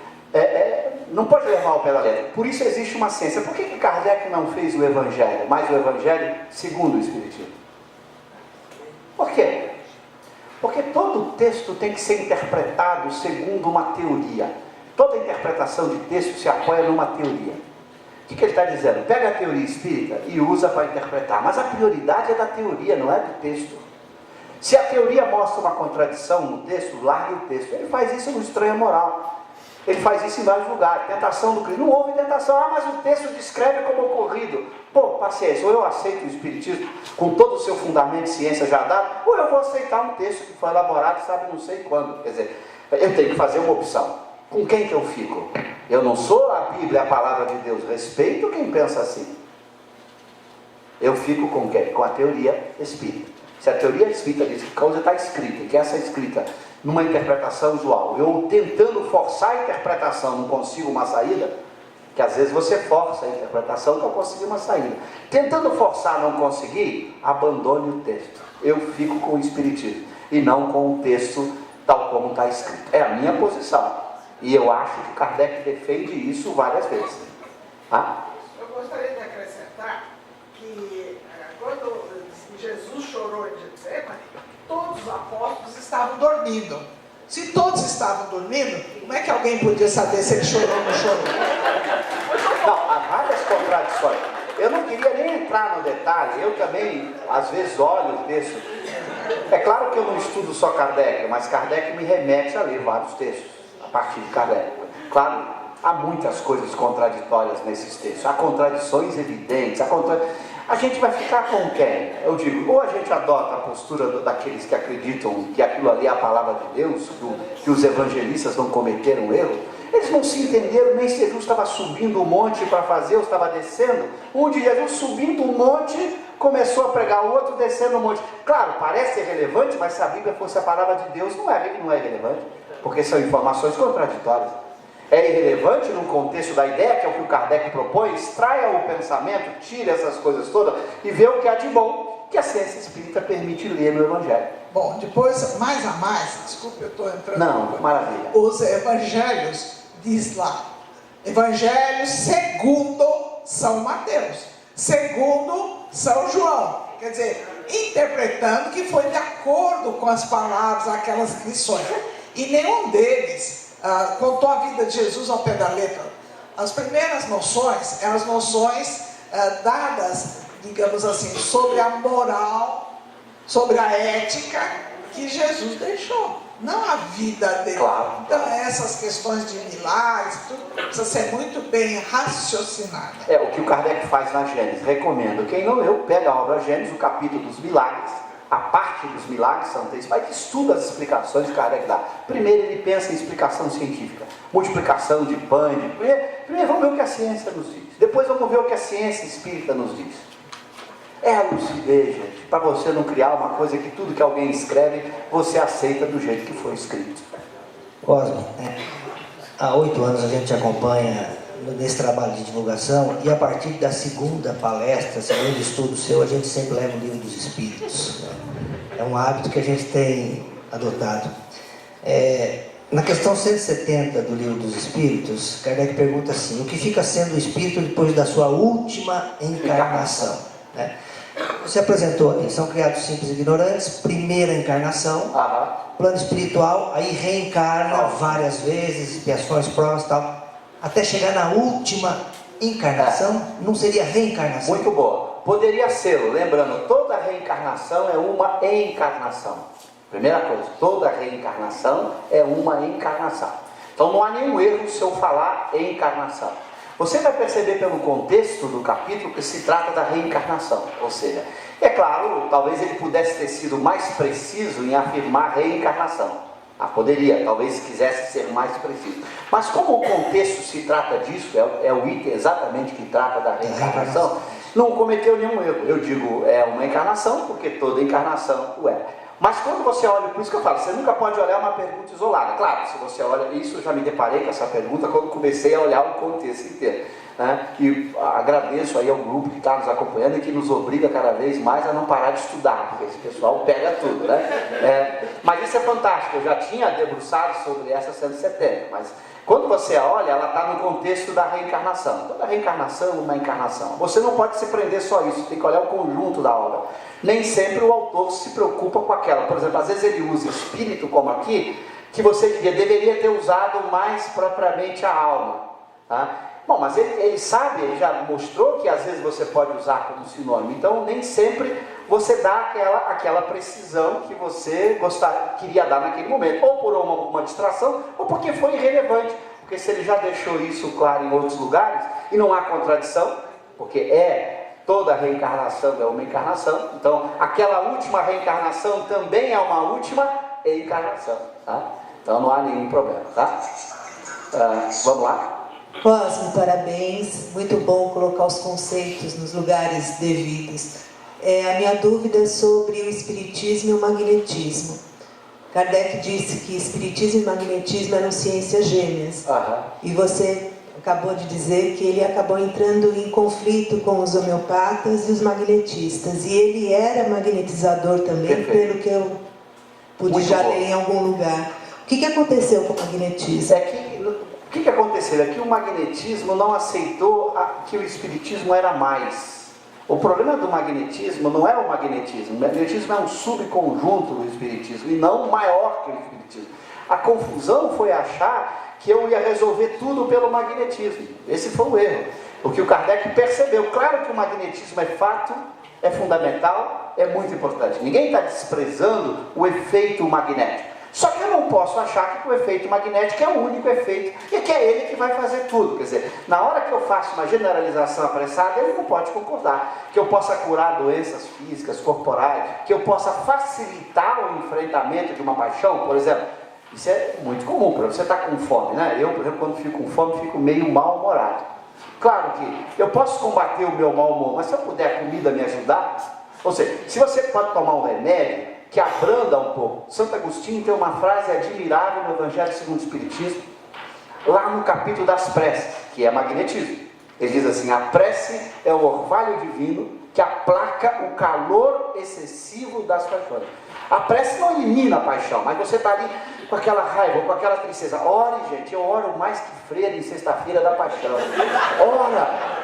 não pode levar ao pé da letra. Por isso existe uma ciência. Por que Kardec não fez o Evangelho, mas o Evangelho segundo o Espiritismo? Por quê? Porque todo texto tem que ser interpretado segundo uma teoria. Toda interpretação de texto se apoia numa teoria. O que ele está dizendo? Pega a teoria espírita e usa para interpretar. Mas a prioridade é da teoria, não é do texto. Se a teoria mostra uma contradição no texto, largue o texto. Ele faz isso no Estranha Moral. Ele faz isso em vários lugares. Tentação do Cristo. Não houve tentação. Mas o texto descreve como ocorrido. Pô, paciência. Ou eu aceito o Espiritismo com todo o seu fundamento de ciência já dado, ou eu vou aceitar um texto que foi elaborado, sabe, não sei quando. Quer dizer, eu tenho que fazer uma opção. Com quem que eu fico? Eu não sou a Bíblia, a palavra de Deus. Respeito quem pensa assim. Eu fico com quem? Com a teoria espírita. Se a teoria espírita diz que a coisa está escrita, que essa é escrita numa interpretação usual, eu tentando forçar a interpretação não consigo uma saída, que às vezes você força a interpretação para conseguir uma saída. Tentando forçar não conseguir, abandone o texto. Eu fico com o Espiritismo e não com o texto tal como está escrito. É a minha posição. E eu acho que Kardec defende isso várias vezes. Tá? Eu gostaria de acrescentar que quando Jesus chorou em Getsemane, todos os apóstolos estavam dormindo. Se todos estavam dormindo, como é que alguém podia saber se ele chorou ou não chorou? Não, há várias contradições. Eu não queria nem entrar no detalhe, eu também, às vezes, olho o texto. É claro que eu não estudo só Kardec, mas Kardec me remete a ler vários textos, a partir de Kardec. Claro, há muitas coisas contraditórias nesses textos, há contradições evidentes, a gente vai ficar com quem? Eu digo, ou a gente adota a postura daqueles que acreditam que aquilo ali é a palavra de Deus, que os evangelistas não cometeram erro. Eles não se entenderam nem se Jesus estava subindo o monte para fazer ou estava descendo. Um de Jesus subindo o monte, começou a pregar, o outro descendo o monte. Claro, parece irrelevante, mas se a Bíblia fosse a palavra de Deus, não é irrelevante, porque são informações contraditórias. É irrelevante no contexto da ideia, que é o que o Kardec propõe, extraia o pensamento, tire essas coisas todas e vê o que há de bom que a ciência espírita permite ler no Evangelho. Bom, depois, mais a mais, desculpe, eu estou entrando... Não, maravilha. Os evangelhos, diz lá, evangelhos segundo São Mateus, segundo São João. Quer dizer, interpretando que foi de acordo com as palavras, aquelas lições. E nenhum deles contou a vida de Jesus ao pé da letra. As primeiras noções eram as noções dadas, digamos assim, sobre a moral, sobre a ética que Jesus deixou, não a vida dele. Claro. Então essas questões de milagres, tudo precisa ser muito bem raciocinado. É o que o Kardec faz na Gênesis. Recomendo, quem não leu, pega a obra Gênesis, o capítulo dos milagres, a parte dos milagres são textos, vai que estuda as explicações que Kardec dá. Primeiro ele pensa em explicação científica, multiplicação de pães. Primeiro vamos ver o que a ciência nos diz, depois vamos ver o que a ciência espírita nos diz. É a lucidez, gente, para você não criar uma coisa que tudo que alguém escreve, você aceita do jeito que foi escrito. Cosme, há 8 anos a gente acompanha nesse trabalho de divulgação, e a partir da segunda palestra, segundo estudo seu, a gente sempre leva o Livro dos Espíritos. É um hábito que a gente tem adotado. Na questão 170 do Livro dos Espíritos, Kardec pergunta assim: o que fica sendo o espírito depois da sua última encarnação? Você apresentou aqui, são criados simples e ignorantes, primeira encarnação, plano espiritual, aí reencarna várias vezes, expiações, provas e tal, até chegar na última encarnação. Não seria reencarnação? Muito boa. Poderia ser, lembrando, toda reencarnação é uma encarnação. Primeira coisa, toda reencarnação é uma encarnação. Então não há nenhum erro se eu falar encarnação. Você vai perceber pelo contexto do capítulo que se trata da reencarnação. Ou seja, é claro, talvez ele pudesse ter sido mais preciso em afirmar reencarnação. Poderia, talvez quisesse ser mais preciso. Mas como o contexto se trata disso, é o item exatamente que trata da reencarnação, não cometeu nenhum erro. Eu digo, é uma encarnação, porque toda encarnação o é. Mas quando você olha, por isso que eu falo, você nunca pode olhar uma pergunta isolada. Claro, se você olha isso, eu já me deparei com essa pergunta quando comecei a olhar o contexto inteiro. E agradeço aí ao grupo que está nos acompanhando e que nos obriga cada vez mais a não parar de estudar, porque esse pessoal pega tudo, mas isso é fantástico. Eu já tinha debruçado sobre essa 170, mas quando você olha, ela está no contexto da reencarnação. Toda reencarnação é uma encarnação. Você não pode se prender só a isso, tem que olhar o conjunto da obra. Nem sempre o autor se preocupa com aquela. Por exemplo, às vezes ele usa espírito, como aqui, que você deveria ter usado mais propriamente a alma. Bom, mas ele sabe, ele já mostrou que às vezes você pode usar como sinônimo. Então nem sempre você dá aquela precisão que você queria dar naquele momento, ou por uma distração, ou porque foi irrelevante. Porque se ele já deixou isso claro em outros lugares, e não há contradição, porque toda reencarnação é uma encarnação, então aquela última reencarnação também é uma última encarnação, Então não há nenhum problema, vamos lá? Cosme, parabéns, muito bom colocar os conceitos nos lugares devidos. A minha dúvida é sobre o espiritismo e o magnetismo. Kardec disse que espiritismo e magnetismo eram ciências gêmeas. E você acabou de dizer que ele acabou entrando em conflito com os homeopatas e os magnetistas. E ele era magnetizador também, Perfeito. pelo que eu pude já ler em algum lugar. O que aconteceu com o magnetismo? O que aconteceu? É que o magnetismo não aceitou que o espiritismo era mais. O problema do magnetismo não é o magnetismo. O magnetismo é um subconjunto do espiritismo e não maior que o espiritismo. A confusão foi achar que eu ia resolver tudo pelo magnetismo. Esse foi o erro. O que o Kardec percebeu. Claro que o magnetismo é fato, é fundamental, é muito importante. Ninguém está desprezando o efeito magnético. Só que eu não posso achar que o efeito magnético é o único efeito e que é ele que vai fazer tudo. Quer dizer, na hora que eu faço uma generalização apressada, ele não pode concordar. Que eu possa curar doenças físicas, corporais, que eu possa facilitar o enfrentamento de uma paixão, por exemplo. Isso é muito comum, para você estar com fome, né? Eu, por exemplo, quando fico com fome, fico meio mal-humorado. Claro que eu posso combater o meu mau humor, mas se eu puder a comida me ajudar, ou seja, se você pode tomar um remédio que abranda um pouco. Santo Agostinho tem uma frase admirável no Evangelho segundo o Espiritismo, lá no capítulo das preces, que é magnetismo. Ele diz assim: a prece é o orvalho divino que aplaca o calor excessivo das paixões. A prece não elimina a paixão, mas você está ali com aquela raiva, com aquela tristeza. Ore, gente, eu oro mais que freira em sexta-feira da paixão.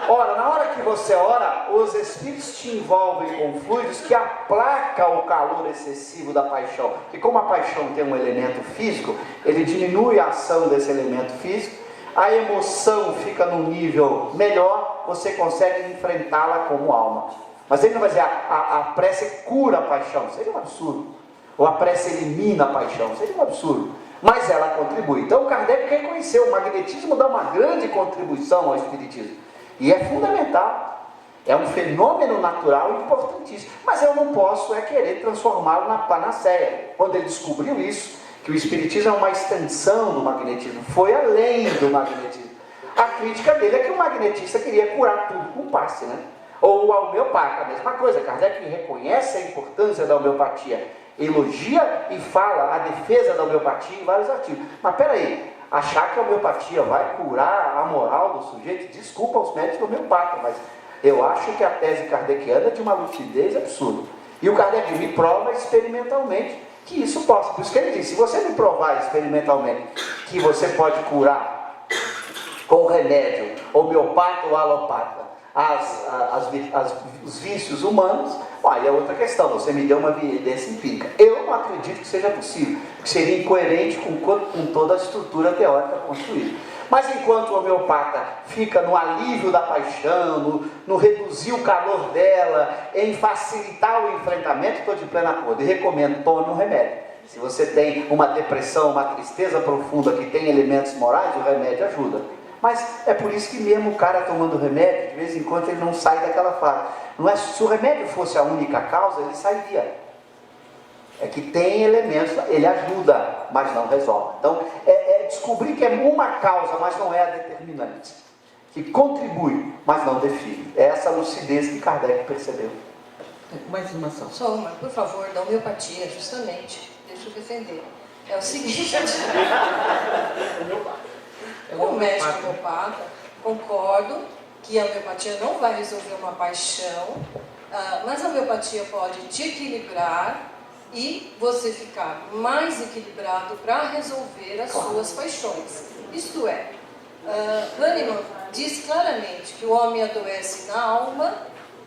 Ora, na hora que você ora, os espíritos te envolvem com fluidos que aplacam o calor excessivo da paixão. E como a paixão tem um elemento físico, ele diminui a ação desse elemento físico, a emoção fica num nível melhor, você consegue enfrentá-la como alma. Mas ele não vai dizer, a prece cura a paixão, seria um absurdo. Ou a prece elimina a paixão, seria um absurdo. Mas ela contribui. Então Kardec reconheceu, o magnetismo dá uma grande contribuição ao espiritismo. E é fundamental. É um fenômeno natural importantíssimo. Mas eu não posso querer transformá-lo na panaceia. Quando ele descobriu isso, que o espiritismo é uma extensão do magnetismo, foi além do magnetismo. A crítica dele é que o magnetista queria curar tudo com passe, né? Ou a homeopata, a mesma coisa. Kardec reconhece a importância da homeopatia, elogia e fala a defesa da homeopatia em vários artigos. Mas peraí, achar que a homeopatia vai curar a moral do sujeito, desculpa aos médicos homeopatas, mas eu acho que a tese kardeciana é de uma lucidez absurda. E o Kardec me prova experimentalmente que isso possa. Por isso que ele diz, se você me provar experimentalmente que você pode curar com remédio homeopata ou alopata os vícios humanos, aí é outra questão, você me deu uma evidência empírica. Eu não acredito que seja possível, que seria incoerente com toda a estrutura teórica construída. Mas enquanto o homeopata fica no alívio da paixão, no reduzir o calor dela, em facilitar o enfrentamento, estou de pleno acordo e recomendo, tome um remédio. Se você tem uma depressão, uma tristeza profunda que tem elementos morais, o remédio ajuda. Mas é por isso que mesmo o cara tomando remédio, de vez em quando ele não sai daquela fase. Não é, se o remédio fosse a única causa, ele sairia. É que tem elementos, ele ajuda, mas não resolve. Então, é descobrir que é uma causa, mas não é a determinante. Que contribui, mas não define. É essa lucidez que Kardec percebeu. Mais uma Só uma, por favor, da homeopatia, justamente. Deixa eu defender. É o seguinte... Como médico homeopata, concordo que a homeopatia não vai resolver uma paixão, mas a homeopatia pode te equilibrar e você ficar mais equilibrado para resolver as suas paixões. Isto é, Hahnemann diz claramente que o homem adoece na alma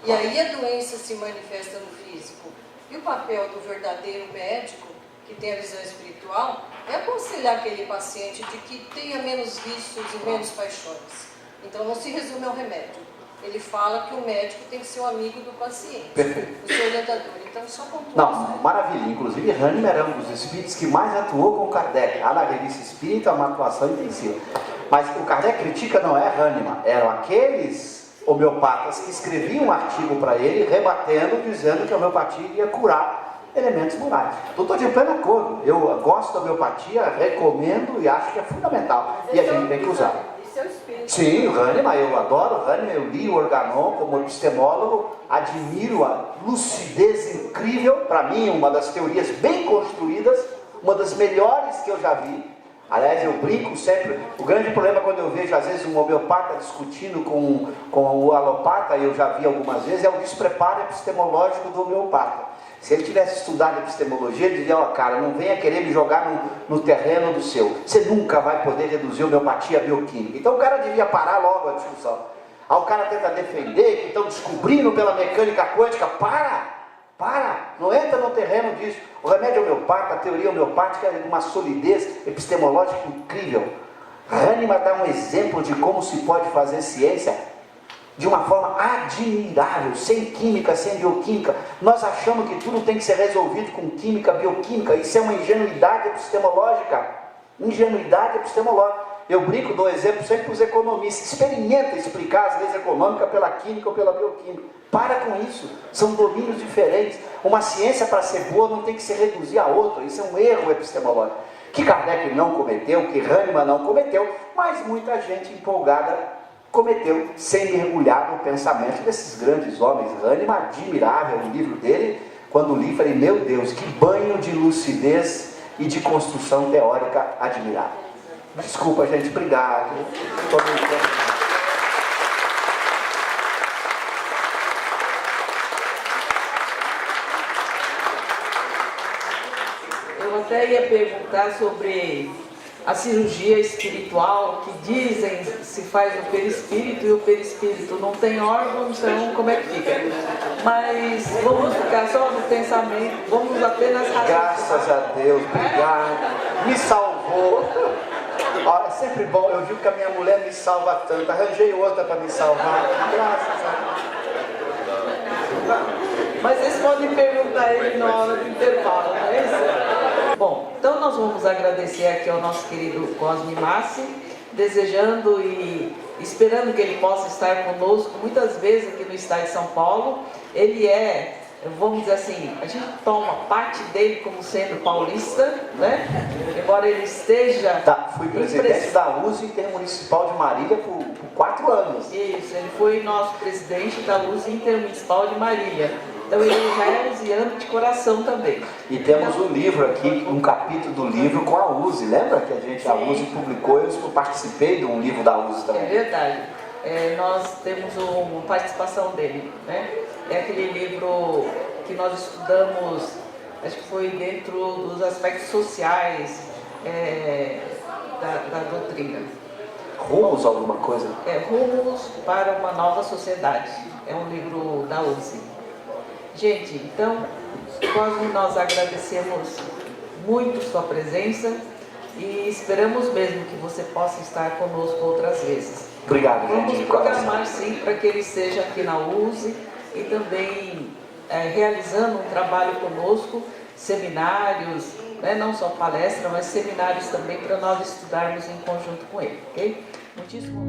e aí a doença se manifesta no físico. E o papel do verdadeiro médico, que tem a visão espiritual, é aconselhar aquele paciente de que tenha menos vícios e menos paixões. Então não se resume ao remédio. Ele fala que o médico tem que ser o amigo do paciente, Perfeito. o seu orientador. Então só pontuar. Não, maravilha. Inclusive Hahnemann é um dos espíritos que mais atuou com Kardec. A na revista Espírita é uma atuação intensiva. Mas o Kardec critica não é Hahnemann, eram aqueles homeopatas que escreviam um artigo para ele, rebatendo, dizendo que a homeopatia iria curar elementos morais. Estou de pleno acordo. Eu gosto da homeopatia, recomendo e acho que é fundamental. E a gente tem que usar. Isso é o espírito. Sim, o Hahnemann, eu adoro o Hahnemann, eu li o Organon como epistemólogo, admiro a lucidez incrível, para mim, uma das teorias bem construídas, uma das melhores que eu já vi. Aliás, eu brinco sempre, o grande problema quando eu vejo, às vezes, um homeopata discutindo com o alopata, eu já vi algumas vezes, é o despreparo epistemológico do homeopata. Se ele tivesse estudado epistemologia, ele diria, cara, não venha querer me jogar no terreno do seu. Você nunca vai poder reduzir homeopatia bioquímica. Então o cara devia parar logo a discussão. Aí o cara tenta defender que estão descobrindo pela mecânica quântica. Para! Não entra no terreno disso. O remédio homeopata, a teoria homeopática é de uma solidez epistemológica incrível. Hahnemann dá um exemplo de como se pode fazer ciência de uma forma admirável, sem química, sem bioquímica. Nós achamos que tudo tem que ser resolvido com química, bioquímica. Isso é uma ingenuidade epistemológica. Ingenuidade epistemológica. Eu brinco, dou exemplo sempre para os economistas. Experimenta explicar as leis econômicas pela química ou pela bioquímica. Para com isso. São domínios diferentes. Uma ciência, para ser boa, não tem que se reduzir a outra. Isso é um erro epistemológico. Que Kardec não cometeu, que Hahnemann não cometeu, mas muita gente empolgada cometeu, sem mergulhar no pensamento desses grandes homens. Hahnemann, admirável, o livro dele, quando li, falei, meu Deus, que banho de lucidez e de construção teórica admirável. Desculpa, gente, obrigado. Eu até ia perguntar sobre a cirurgia espiritual, que dizem se faz no perispírito e o perispírito não tem órgão, então como é que fica? Mas vamos ficar só no pensamento, vamos apenas raciocinar. Graças a Deus, obrigado. Me salvou. Ó, é sempre bom, eu digo que a minha mulher me salva tanto, arranjei outra para me salvar. Graças a Deus. Mas vocês podem perguntar ele na hora do intervalo, não é isso? Bom, então nós vamos agradecer aqui ao nosso querido Cosme Massi, desejando e esperando que ele possa estar conosco muitas vezes aqui no estado de São Paulo. Ele é, vamos dizer assim, a gente toma parte dele como sendo paulista, né? Embora ele esteja... Fui presidente da USE Intermunicipal de Marília por 4 anos. Isso, ele foi nosso presidente da USE Intermunicipal de Marília. Então ele já é usiano de coração também. E temos um livro aqui, um capítulo do livro com a USE. Lembra que a USE publicou? Eu participei de um livro da USE também. É verdade. Nós temos uma participação dele, né? É aquele livro que nós estudamos, acho que foi dentro dos aspectos sociais da doutrina. Rumos alguma coisa? Rumos para uma nova sociedade. É um livro da USE. Gente, então, Cosme, nós agradecemos muito sua presença e esperamos mesmo que você possa estar conosco outras vezes. Obrigado, gente. Vamos programar sim para que ele esteja aqui na USE e também realizando um trabalho conosco, seminários, né, não só palestra, mas seminários também para nós estudarmos em conjunto com ele, ok? Muitíssimo